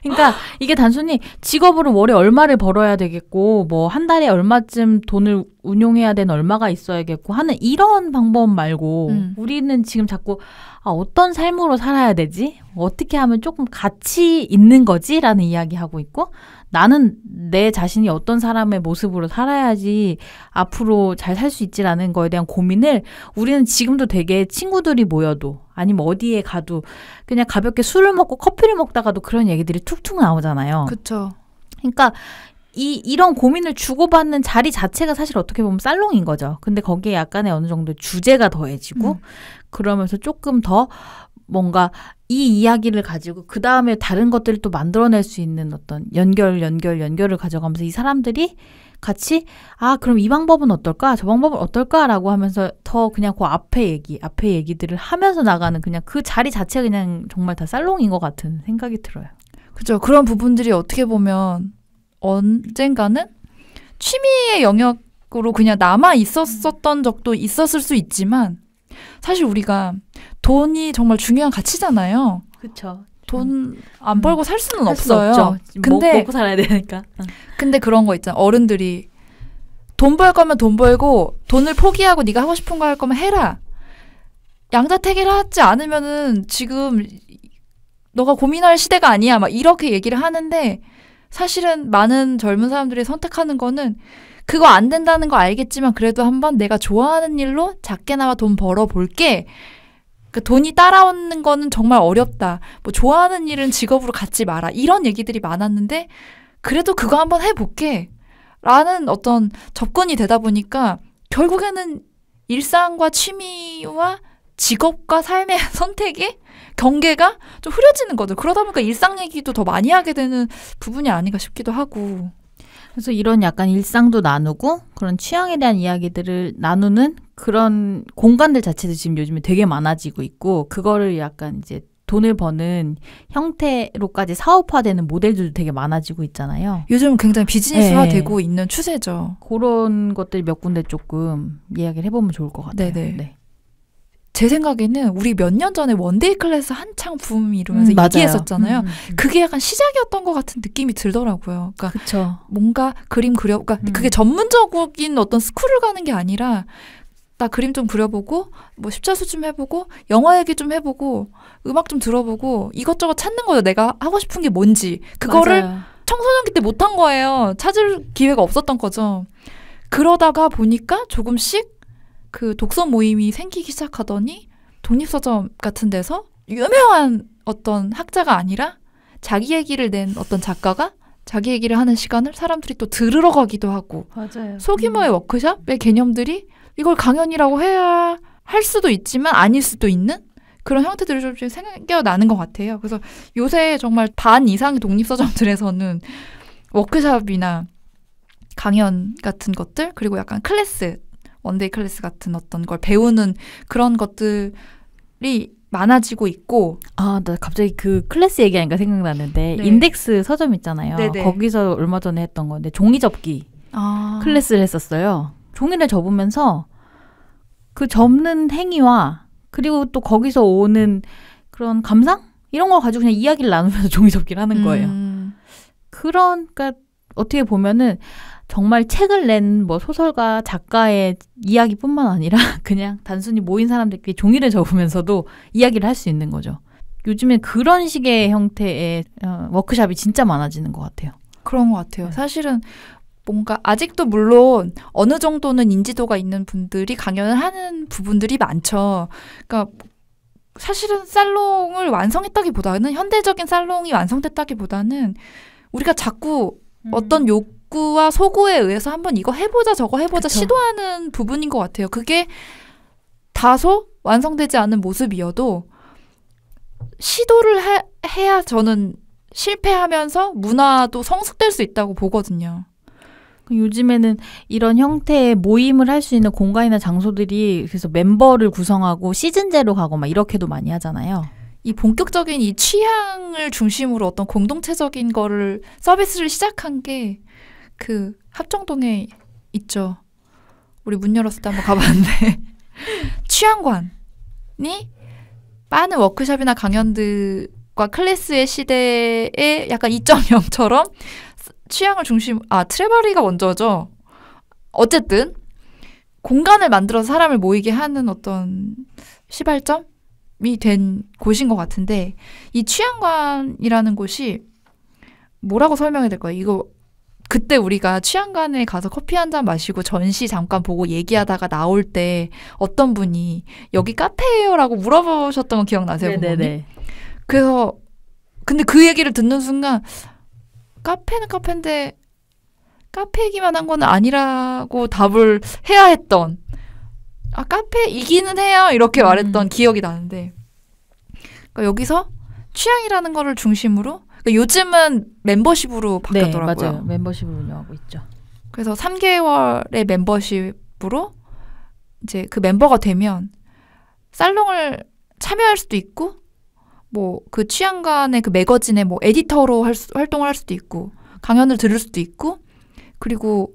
그러니까 이게 단순히 직업으로 월에 얼마를 벌어야 되겠고 뭐 한 달에 얼마쯤 돈을 운용해야 되는 얼마가 있어야겠고 하는 이런 방법 말고 우리는 지금 자꾸 어떤 삶으로 살아야 되지? 어떻게 하면 조금 가치 있는 거지? 라는 이야기하고 있고 나는 내 자신이 어떤 사람의 모습으로 살아야지 앞으로 잘 살 수 있지라는 거에 대한 고민을 우리는 지금도 되게 친구들이 모여도 아니면 어디에 가도 그냥 가볍게 술을 먹고 커피를 먹다가도 그런 얘기들이 툭툭 나오잖아요. 그렇죠. 그러니까 이런 고민을 주고받는 자리 자체가 사실 어떻게 보면 살롱인 거죠. 근데 거기에 약간의 어느 정도 주제가 더해지고 그러면서 조금 더 뭔가 이 이야기를 가지고 그 다음에 다른 것들을 또 만들어낼 수 있는 어떤 연결을 가져가면서 이 사람들이 같이 그럼 이 방법은 어떨까? 저 방법은 어떨까?라고 하면서 더 그냥 그 앞에 얘기들을 하면서 나가는 그냥 그 자리 자체가 그냥 정말 다 살롱인 것 같은 생각이 들어요. 그렇죠. 그런 부분들이 어떻게 보면 언젠가는 취미의 영역으로 그냥 남아 있었던 적도 있었을 수 있지만 사실 우리가 돈이 정말 중요한 가치잖아요. 그렇죠. 돈 안 벌고 살 수는 할 수 없어요. 없죠. 근데 먹고 살아야 되니까. 근데 그런 거 있잖아. 어른들이 돈 벌 거면 돈 벌고 돈을 포기하고 네가 하고 싶은 거 할 거면 해라. 양자택일을 하지 않으면은 지금 너가 고민할 시대가 아니야. 막 이렇게 얘기를 하는데 사실은 많은 젊은 사람들이 선택하는 거는 그거 안 된다는 거 알겠지만 그래도 한번 내가 좋아하는 일로 작게나마 돈 벌어 볼게. 그 돈이 따라오는 거는 정말 어렵다. 뭐 좋아하는 일은 직업으로 갖지 마라. 이런 얘기들이 많았는데 그래도 그거 한번 해볼게. 라는 어떤 접근이 되다 보니까 결국에는 일상과 취미와 직업과 삶의 선택의 경계가 좀 흐려지는 거죠. 그러다 보니까 일상 얘기도 더 많이 하게 되는 부분이 아닌가 싶기도 하고. 그래서 이런 약간 일상도 나누고 그런 취향에 대한 이야기들을 나누는 그런 공간들 자체도 지금 요즘에 되게 많아지고 있고 그거를 약간 이제 돈을 버는 형태로까지 사업화되는 모델들도 되게 많아지고 있잖아요. 요즘 굉장히 비즈니스화되고 있는 추세죠. 그런 것들 몇 군데 조금 이야기를 해보면 좋을 것 같아요. 네네. 네. 제 생각에는 우리 몇 년 전에 원데이 클래스 한창 붐 이루면서 얘기했었잖아요. 그게 약간 시작이었던 것 같은 느낌이 들더라고요. 그러니까 그쵸. 뭔가 그림 그러니까 그게 전문적인 어떤 스쿨을 가는 게 아니라 나 그림 좀 그려보고 뭐 십자수 좀 해보고 영화 얘기 좀 해보고 음악 좀 들어보고 이것저것 찾는 거죠. 내가 하고 싶은 게 뭔지. 그거를 맞아요. 청소년기 때 못한 거예요. 찾을 기회가 없었던 거죠. 그러다가 보니까 조금씩 그 독서 모임이 생기기 시작하더니 독립서점 같은 데서 유명한 어떤 학자가 아니라 자기 얘기를 낸 어떤 작가가 자기 얘기를 하는 시간을 사람들이 또 들으러 가기도 하고 맞아요. 소규모의 워크숍의 개념들이 이걸 강연이라고 해야 할 수도 있지만 아닐 수도 있는 그런 형태들이 좀 생겨나는 것 같아요. 그래서 요새 정말 반 이상의 독립서점들에서는 워크숍이나 강연 같은 것들 그리고 약간 클래스 원데이 클래스 같은 어떤 걸 배우는 그런 것들이 많아지고 있고. 나 갑자기 그 클래스 얘기하니까 생각나는데 네. 인덱스 서점 있잖아요. 네네. 거기서 얼마 전에 했던 건데 종이 접기 클래스를 했었어요. 종이를 접으면서 그 접는 행위와 그리고 또 거기서 오는 그런 감상? 이런 거 가지고 그냥 이야기를 나누면서 종이 접기를 하는 거예요. 그러니까 어떻게 보면은 정말 책을 낸 뭐 소설가, 작가의 이야기뿐만 아니라 그냥 단순히 모인 사람들끼리 종이를 접으면서도 이야기를 할 수 있는 거죠. 요즘엔 그런 식의 형태의 워크숍이 진짜 많아지는 것 같아요. 그런 것 같아요. 사실은 뭔가 아직도 물론 어느 정도는 인지도가 있는 분들이 강연을 하는 부분들이 많죠. 그러니까 사실은 살롱을 완성했다기보다는 현대적인 살롱이 완성됐다기보다는 우리가 자꾸 어떤 욕구와 소구에 의해서 한번 이거 해보자 저거 해보자 그쵸. 시도하는 부분인 것 같아요. 그게 다소 완성되지 않은 모습이어도 시도를 해야 저는 실패하면서 문화도 성숙될 수 있다고 보거든요. 요즘에는 이런 형태의 모임을 할 수 있는 공간이나 장소들이 그래서 멤버를 구성하고 시즌제로 가고 막 이렇게도 많이 하잖아요. 이 본격적인 이 취향을 중심으로 어떤 공동체적인 거를 서비스를 시작한 게 그 합정동에 있죠. 우리 문 열었을 때 한번 가봤는데 취향관이 많은 워크숍이나 강연들과 클래스의 시대에 약간 2.0처럼 취향을 트레바리가 먼저죠. 어쨌든 공간을 만들어서 사람을 모이게 하는 어떤 시발점이 된 곳인 것 같은데 이 취향관이라는 곳이 뭐라고 설명해야 될까요? 이거 그때 우리가 취향관에 가서 커피 한 잔 마시고 전시 잠깐 보고 얘기하다가 나올 때 어떤 분이 여기 카페예요라고 물어보셨던 거 기억나세요? 네네네. 그래서 근데 그 얘기를 듣는 순간 카페는 카페인데 카페이기만 한 건 아니라고 답을 해야 했던 카페이기는 해요 이렇게 말했던 기억이 나는데 그러니까 여기서 취향이라는 거를 중심으로 그러니까 요즘은 멤버십으로 바뀌었더라고요. 네, 맞아요. 멤버십을 운영하고 있죠. 그래서 3개월의 멤버십으로 이제 그 멤버가 되면 살롱을 참여할 수도 있고 뭐 그 취향관의 그 매거진의 뭐 에디터로 활동을 할 수도 있고 강연을 들을 수도 있고 그리고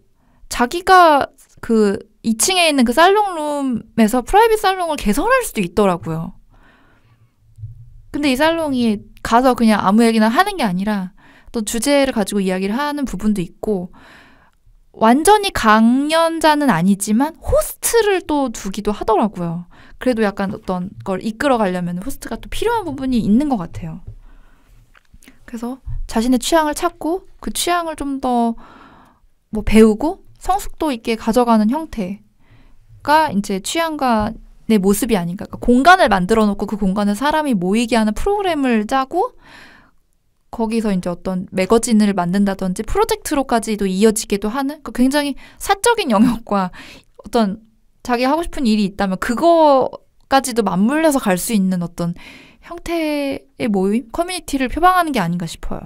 자기가 그 2층에 있는 그 살롱룸에서 프라이빗 살롱을 개설할 수도 있더라고요. 근데 이 살롱이 가서 그냥 아무 얘기나 하는 게 아니라 또 주제를 가지고 이야기를 하는 부분도 있고 완전히 강연자는 아니지만 호스트를 또 두기도 하더라고요. 그래도 약간 어떤 걸 이끌어 가려면 호스트가 또 필요한 부분이 있는 것 같아요. 그래서 자신의 취향을 찾고 그 취향을 좀 더 뭐 배우고 성숙도 있게 가져가는 형태가 이제 취향관의 모습이 아닌가. 그러니까 공간을 만들어 놓고 그 공간에 사람이 모이게 하는 프로그램을 짜고 거기서 이제 어떤 매거진을 만든다든지 프로젝트로까지도 이어지기도 하는 굉장히 사적인 영역과 어떤 자기 하고 싶은 일이 있다면 그거까지도 맞물려서 갈 수 있는 어떤 형태의 모임, 커뮤니티를 표방하는 게 아닌가 싶어요.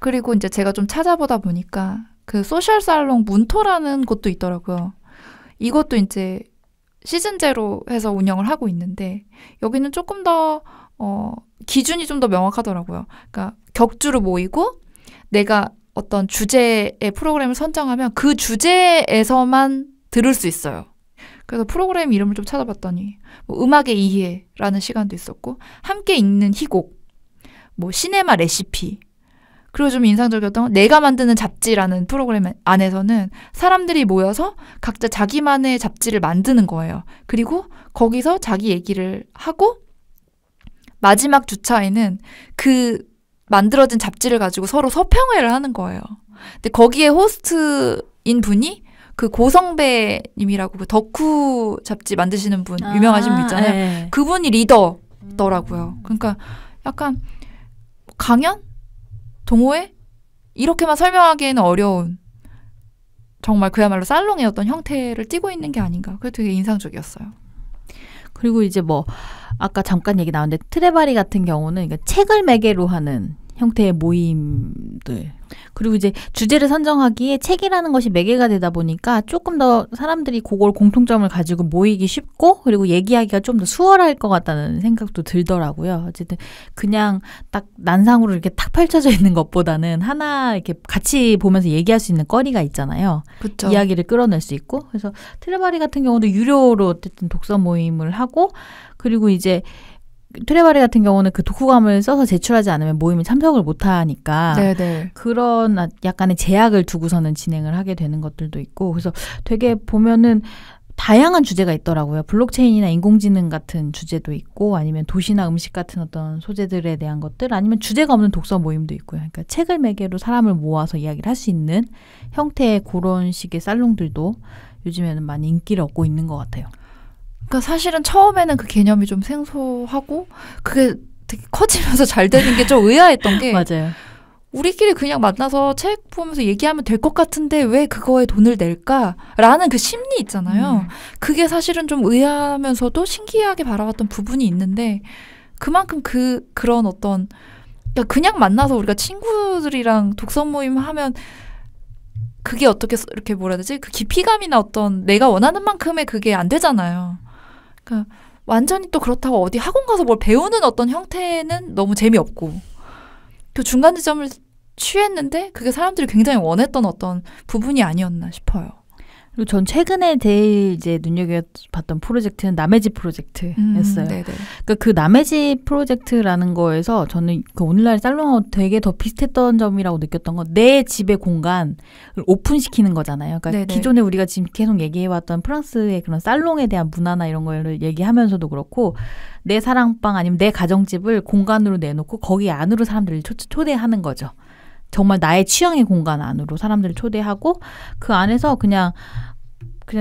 그리고 이제 제가 좀 찾아보다 보니까 그 소셜 살롱 문토라는 곳도 있더라고요. 이것도 이제 시즌제로 해서 운영을 하고 있는데 여기는 조금 더 기준이 좀 더 명확하더라고요. 그러니까 격주로 모이고 내가 어떤 주제의 프로그램을 선정하면 그 주제에서만 들을 수 있어요. 그래서 프로그램 이름을 좀 찾아봤더니 뭐 음악의 이해라는 시간도 있었고 함께 읽는 희곡, 뭐 시네마 레시피 그리고 좀 인상적이었던 건 내가 만드는 잡지라는 프로그램 안에서는 사람들이 모여서 각자 자기만의 잡지를 만드는 거예요. 그리고 거기서 자기 얘기를 하고 마지막 주차에는 그 만들어진 잡지를 가지고 서로 서평회를 하는 거예요. 근데 거기에 호스트인 분이 그 고성배님이라고 그 덕후 잡지 만드시는 분 유명하신 분 있잖아요. 네. 그분이 리더더라고요. 그러니까 약간 강연? 동호회? 이렇게만 설명하기에는 어려운 정말 그야말로 살롱의 어떤 형태를 띠고 있는 게 아닌가. 그게 되게 인상적이었어요. 그리고 이제 뭐 아까 잠깐 얘기 나왔는데 트레바리 같은 경우는 그러니까 책을 매개로 하는 형태의 모임들 그리고 이제 주제를 선정하기에 책이라는 것이 매개가 되다 보니까 조금 더 사람들이 그걸 공통점을 가지고 모이기 쉽고 그리고 얘기하기가 좀 더 수월할 것 같다는 생각도 들더라고요. 어쨌든 그냥 딱 난상으로 이렇게 탁 펼쳐져 있는 것보다는 하나 이렇게 같이 보면서 얘기할 수 있는 거리가 있잖아요. 그쵸. 이야기를 끌어낼 수 있고. 그래서 트레바리 같은 경우도 유료로 어쨌든 독서 모임을 하고 그리고 이제 트레바리 같은 경우는 그 독후감을 써서 제출하지 않으면 모임에 참석을 못하니까 네네. 그런 약간의 제약을 두고서는 진행을 하게 되는 것들도 있고 그래서 되게 보면은 다양한 주제가 있더라고요. 블록체인이나 인공지능 같은 주제도 있고 아니면 도시나 음식 같은 어떤 소재들에 대한 것들 아니면 주제가 없는 독서 모임도 있고요. 그러니까 책을 매개로 사람을 모아서 이야기를 할 수 있는 형태의 그런 식의 살롱들도 요즘에는 많이 인기를 얻고 있는 것 같아요. 그러니까 사실은 처음에는 그 개념이 좀 생소하고 그게 되게 커지면서 잘 되는 게 좀 의아했던 게 맞아요. 우리끼리 그냥 만나서 책 보면서 얘기하면 될 것 같은데 왜 그거에 돈을 낼까라는 그 심리 있잖아요. 그게 사실은 좀 의아하면서도 신기하게 바라봤던 부분이 있는데 그만큼 그런 어떤 그냥 만나서 우리가 친구들이랑 독서 모임 하면 그게 어떻게 이렇게 뭐라 해야 되지? 그 깊이감이나 어떤 내가 원하는 만큼의 그게 안 되잖아요. 그러니까 완전히 또 그렇다고 어디 학원 가서 뭘 배우는 어떤 형태는 너무 재미없고 그 중간 지점을 취했는데 그게 사람들이 굉장히 원했던 어떤 부분이 아니었나 싶어요. 그리고 전 최근에 제일 이제 눈여겨봤던 프로젝트는 남의 집 프로젝트였어요. 그러니까 그 남의 집 프로젝트라는 거에서 저는 그 오늘날 살롱하고 되게 더 비슷했던 점이라고 느꼈던 건 내 집의 공간을 오픈시키는 거잖아요. 그러니까 네네. 기존에 우리가 지금 계속 얘기해왔던 프랑스의 그런 살롱에 대한 문화나 이런 걸 얘기하면서도 그렇고 내 사랑방 아니면 내 가정집을 공간으로 내놓고 거기 안으로 사람들을 초대하는 거죠. 정말 나의 취향의 공간 안으로 사람들을 초대하고 그 안에서 그냥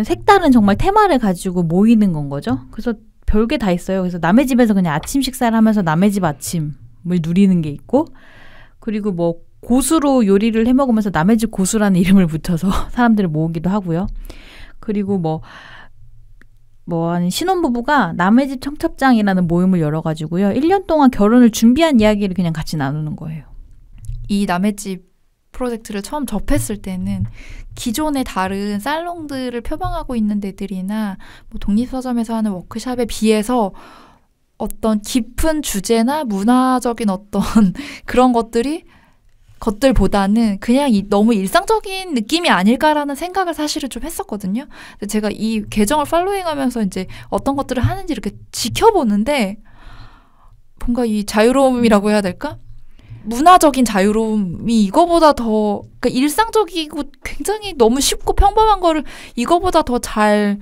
색다른 정말 테마를 가지고 모이는 건 거죠. 그래서 별게 다 있어요. 그래서 남의 집에서 그냥 아침 식사를 하면서 남의 집 아침을 누리는 게 있고 그리고 뭐 고수로 요리를 해 먹으면서 남의 집 고수라는 이름을 붙여서 사람들을 모으기도 하고요. 그리고 한 신혼부부가 남의 집 청첩장이라는 모임을 열어가지고요. 1년 동안 결혼을 준비한 이야기를 그냥 같이 나누는 거예요. 이 남의 집 프로젝트를 처음 접했을 때는 기존의 다른 살롱들을 표방하고 있는 데들이나 뭐 독립서점에서 하는 워크숍에 비해서 어떤 깊은 주제나 문화적인 어떤 그런 것들보다는 그냥 너무 일상적인 느낌이 아닐까라는 생각을 사실은 좀 했었거든요. 근데 제가 이 계정을 팔로잉하면서 이제 어떤 것들을 하는지 이렇게 지켜보는데 뭔가 이 자유로움이라고 해야 될까? 문화적인 자유로움이 이거보다 더 그러니까 일상적이고 굉장히 너무 쉽고 평범한 거를 이거보다 더 잘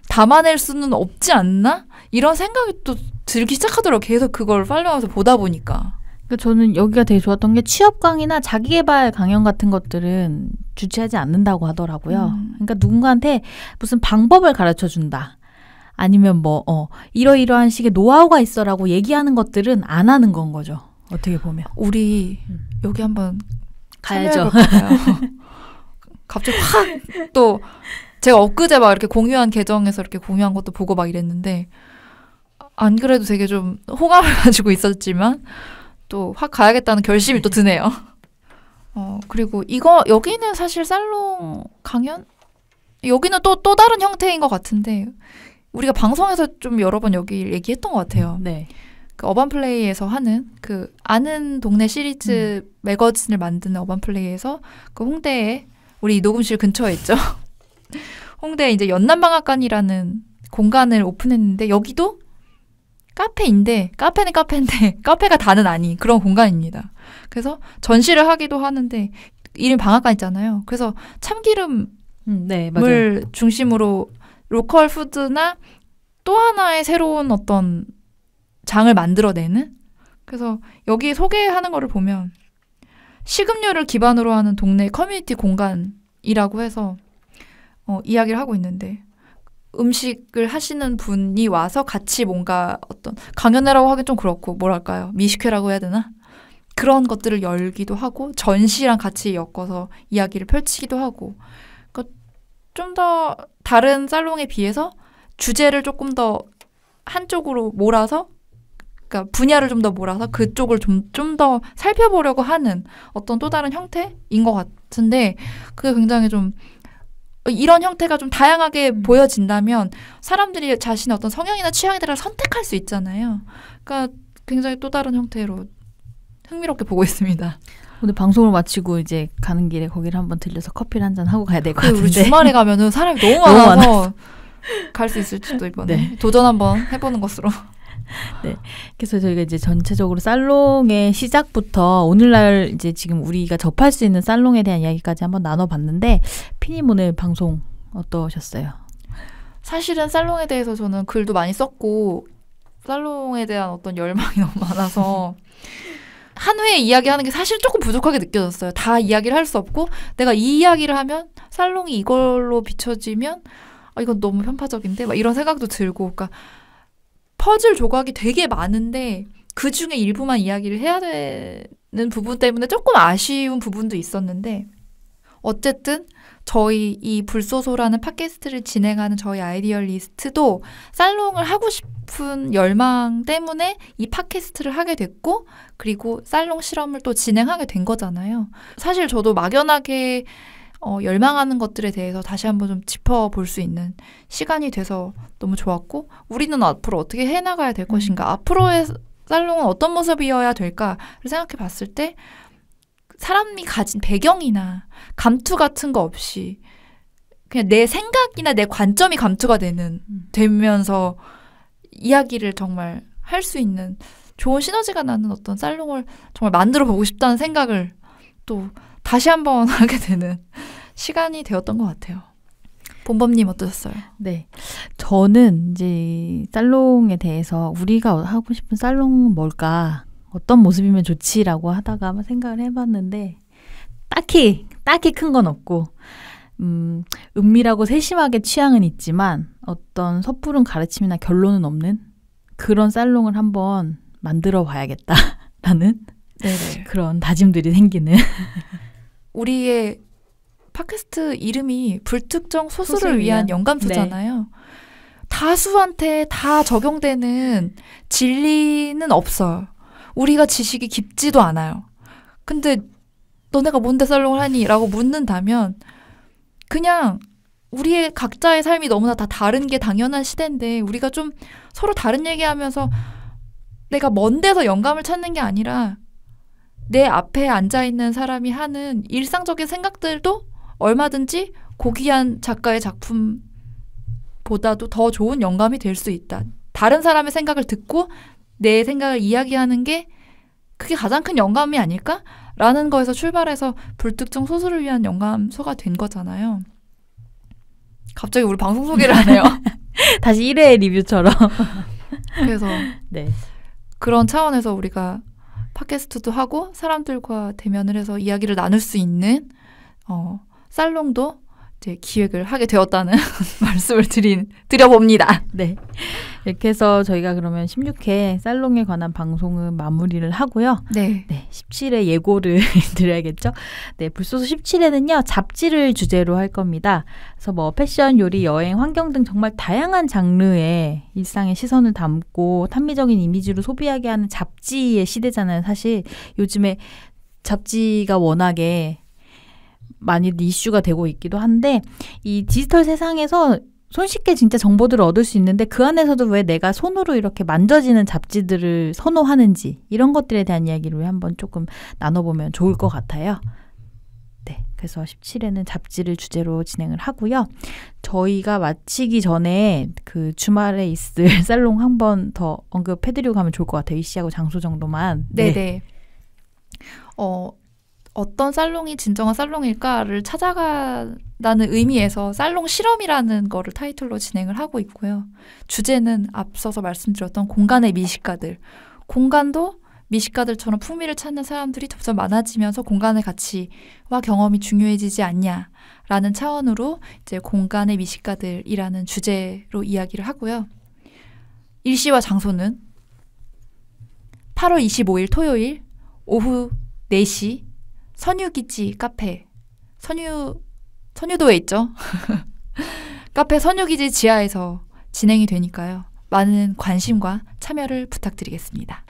담아낼 수는 없지 않나? 이런 생각이 또 들기 시작하더라고요. 계속 그걸 팔로우하면서 보다 보니까. 그러니까 저는 여기가 되게 좋았던 게 취업 강의나 자기계발 강연 같은 것들은 주최하지 않는다고 하더라고요. 그러니까 누군가한테 무슨 방법을 가르쳐준다. 아니면 이러이러한 식의 노하우가 있어라고 얘기하는 것들은 안 하는 건 거죠. 어떻게 보면. 우리 여기 한번 가야죠. 갑자기 확 또 제가 엊그제 막 이렇게 공유한 계정에서 이렇게 공유한 것도 보고 막 이랬는데 안 그래도 되게 좀 호감을 가지고 있었지만 또 확 가야겠다는 결심이 또 드네요. 그리고 여기는 사실 살롱 강연? 여기는 또 다른 형태인 것 같은데 우리가 방송에서 좀 여러 번 여기 얘기했던 것 같아요. 네. 그 어반플레이에서 하는 그 아는 동네 시리즈 매거진을 만드는 어반플레이에서 그 홍대에 우리 녹음실 근처에 있죠. 홍대에 이제 연남방앗간이라는 공간을 오픈했는데 여기도 카페인데 카페는 카페인데 카페가 다는 아닌 그런 공간입니다. 그래서 전시를 하기도 하는데 이름 방앗간 있잖아요. 그래서 참기름을 네, 맞아요. 중심으로 로컬 푸드나 또 하나의 새로운 어떤 장을 만들어내는 그래서 여기 소개하는 거를 보면 식음료를 기반으로 하는 동네 커뮤니티 공간이라고 해서 이야기를 하고 있는데 음식을 하시는 분이 와서 같이 뭔가 어떤 강연회라고 하긴 좀 그렇고 뭐랄까요 미식회라고 해야 되나 그런 것들을 열기도 하고 전시랑 같이 엮어서 이야기를 펼치기도 하고 그러니까 좀 더 다른 살롱에 비해서 주제를 조금 더 한쪽으로 몰아서 그러니까 분야를 좀 더 몰아서 그쪽을 좀 더 살펴보려고 하는 어떤 또 다른 형태인 것 같은데 그게 굉장히 좀 이런 형태가 좀 다양하게 보여진다면 사람들이 자신의 어떤 성향이나 취향에 따라 선택할 수 있잖아요. 그러니까 굉장히 또 다른 형태로 흥미롭게 보고 있습니다. 오늘 방송을 마치고 이제 가는 길에 거기를 한번 들려서 커피를 한잔 하고 가야 될 것 같은데. 우리 주말에 가면은 사람이 너무 많아서 갈 수 있을지도 이번에 네. 도전 한번 해보는 것으로. 네. 그래서 저희가 이제 전체적으로 살롱의 시작부터 오늘날 이제 지금 우리가 접할 수 있는 살롱에 대한 이야기까지 한번 나눠봤는데 피님 오늘 방송 어떠셨어요? 사실은 살롱에 대해서 저는 글도 많이 썼고 살롱에 대한 어떤 열망이 너무 많아서 한 회에 이야기하는 게 사실 조금 부족하게 느껴졌어요. 다 이야기를 할 수 없고 내가 이 이야기를 하면 살롱이 이걸로 비춰지면 이건 너무 편파적인데 막 이런 생각도 들고 그러니까 퍼즐 조각이 되게 많은데 그중에 일부만 이야기를 해야 되는 부분 때문에 조금 아쉬운 부분도 있었는데 어쨌든 저희 이 불소소라는 팟캐스트를 진행하는 저희 아이디얼리스트도 살롱을 하고 싶은 열망 때문에 이 팟캐스트를 하게 됐고 그리고 살롱 실험을 또 진행하게 된 거잖아요. 사실 저도 막연하게 열망하는 것들에 대해서 다시 한번 좀 짚어볼 수 있는 시간이 돼서 너무 좋았고 우리는 앞으로 어떻게 해나가야 될 것인가 앞으로의 살롱은 어떤 모습이어야 될까를 생각해 봤을 때 사람이 가진 배경이나 감투 같은 거 없이 그냥 내 생각이나 내 관점이 감투가 되면서 이야기를 정말 할 수 있는 좋은 시너지가 나는 어떤 살롱을 정말 만들어 보고 싶다는 생각을 또 다시 한번 하게 되는 시간이 되었던 것 같아요. 본범님 어떠셨어요? 네, 저는 이제 살롱에 대해서 우리가 하고 싶은 살롱은 뭘까? 어떤 모습이면 좋지라고 하다가 한번 생각을 해봤는데 딱히 큰 건 없고 은밀하고 세심하게 취향은 있지만 어떤 섣부른 가르침이나 결론은 없는 그런 살롱을 한번 만들어 봐야겠다라는 네네. 그런 다짐들이 생기는 우리의 팟캐스트 이름이 불특정 소수를 위한 영감소잖아요. 네. 다수한테 다 적용되는 진리는 없어요. 우리가 지식이 깊지도 않아요. 근데 너네가 뭔데 살롱을 하니? 라고 묻는다면 그냥 우리의 각자의 삶이 너무나 다 다른 게 당연한 시대인데 우리가 좀 서로 다른 얘기하면서 내가 먼 데서 영감을 찾는 게 아니라 내 앞에 앉아있는 사람이 하는 일상적인 생각들도 얼마든지 고귀한 작가의 작품보다도 더 좋은 영감이 될 수 있다. 다른 사람의 생각을 듣고 내 생각을 이야기하는 게 그게 가장 큰 영감이 아닐까? 라는 거에서 출발해서 불특정 소수를 위한 영감소가 된 거잖아요. 갑자기 우리 방송 소개를 하네요. 다시 1회 리뷰처럼. 그래서 네. 그런 차원에서 우리가 팟캐스트도 하고 사람들과 대면을 해서 이야기를 나눌 수 있는 살롱도 이제 기획을 하게 되었다는 말씀을 드려봅니다. 네. 이렇게 해서 저희가 그러면 16회 살롱에 관한 방송은 마무리를 하고요. 네. 네. 17회 예고를 드려야겠죠. 네. 불소소 17회는요. 잡지를 주제로 할 겁니다. 그래서 뭐 패션, 요리, 여행, 환경 등 정말 다양한 장르의 일상의 시선을 담고 탄미적인 이미지로 소비하게 하는 잡지의 시대잖아요. 사실 요즘에 잡지가 워낙에 많이 이슈가 되고 있기도 한데 이 디지털 세상에서 손쉽게 진짜 정보들을 얻을 수 있는데 그 안에서도 왜 내가 손으로 이렇게 만져지는 잡지들을 선호하는지 이런 것들에 대한 이야기를 한번 조금 나눠보면 좋을 것 같아요. 네, 그래서 17회는 잡지를 주제로 진행을 하고요. 저희가 마치기 전에 그 주말에 있을 살롱 한 번 더 언급해드리고 가면 좋을 것 같아요. 일시하고 장소 정도만. 네네. 네. 어떤 살롱이 진정한 살롱일까를 찾아가는 의미에서 살롱 실험이라는 거를 타이틀로 진행을 하고 있고요. 주제는 앞서서 말씀드렸던 공간의 미식가들. 공간도 미식가들처럼 풍미를 찾는 사람들이 점점 많아지면서 공간의 가치와 경험이 중요해지지 않냐라는 차원으로 이제 공간의 미식가들이라는 주제로 이야기를 하고요. 일시와 장소는 8월 25일 토요일 오후 4시 선유기지 카페, 선유도에 있죠. 카페 선유기지 지하에서 진행이 되니까요. 많은 관심과 참여를 부탁드리겠습니다.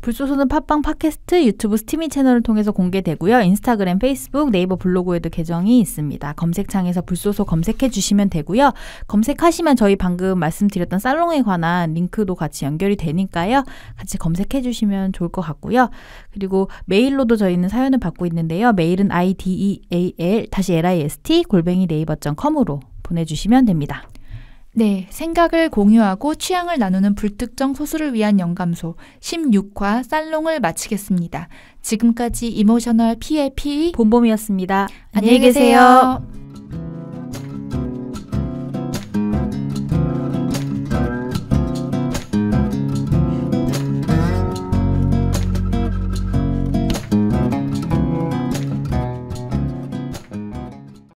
불소소는 팟빵 팟캐스트 유튜브 스트리밍 채널을 통해서 공개되고요. 인스타그램, 페이스북, 네이버 블로그에도 계정이 있습니다. 검색창에서 불소소 검색해 주시면 되고요. 검색하시면 저희 방금 말씀드렸던 살롱에 관한 링크도 같이 연결이 되니까요. 같이 검색해 주시면 좋을 것 같고요. 그리고 메일로도 저희는 사연을 받고 있는데요. 메일은 ideal-list@naver.com으로 보내주시면 됩니다. 네, 생각을 공유하고 취향을 나누는 불특정 소수를 위한 영감소 16화 살롱을 마치겠습니다. 지금까지 이모셔널 PAP 봄봄이었습니다. 안녕히 계세요.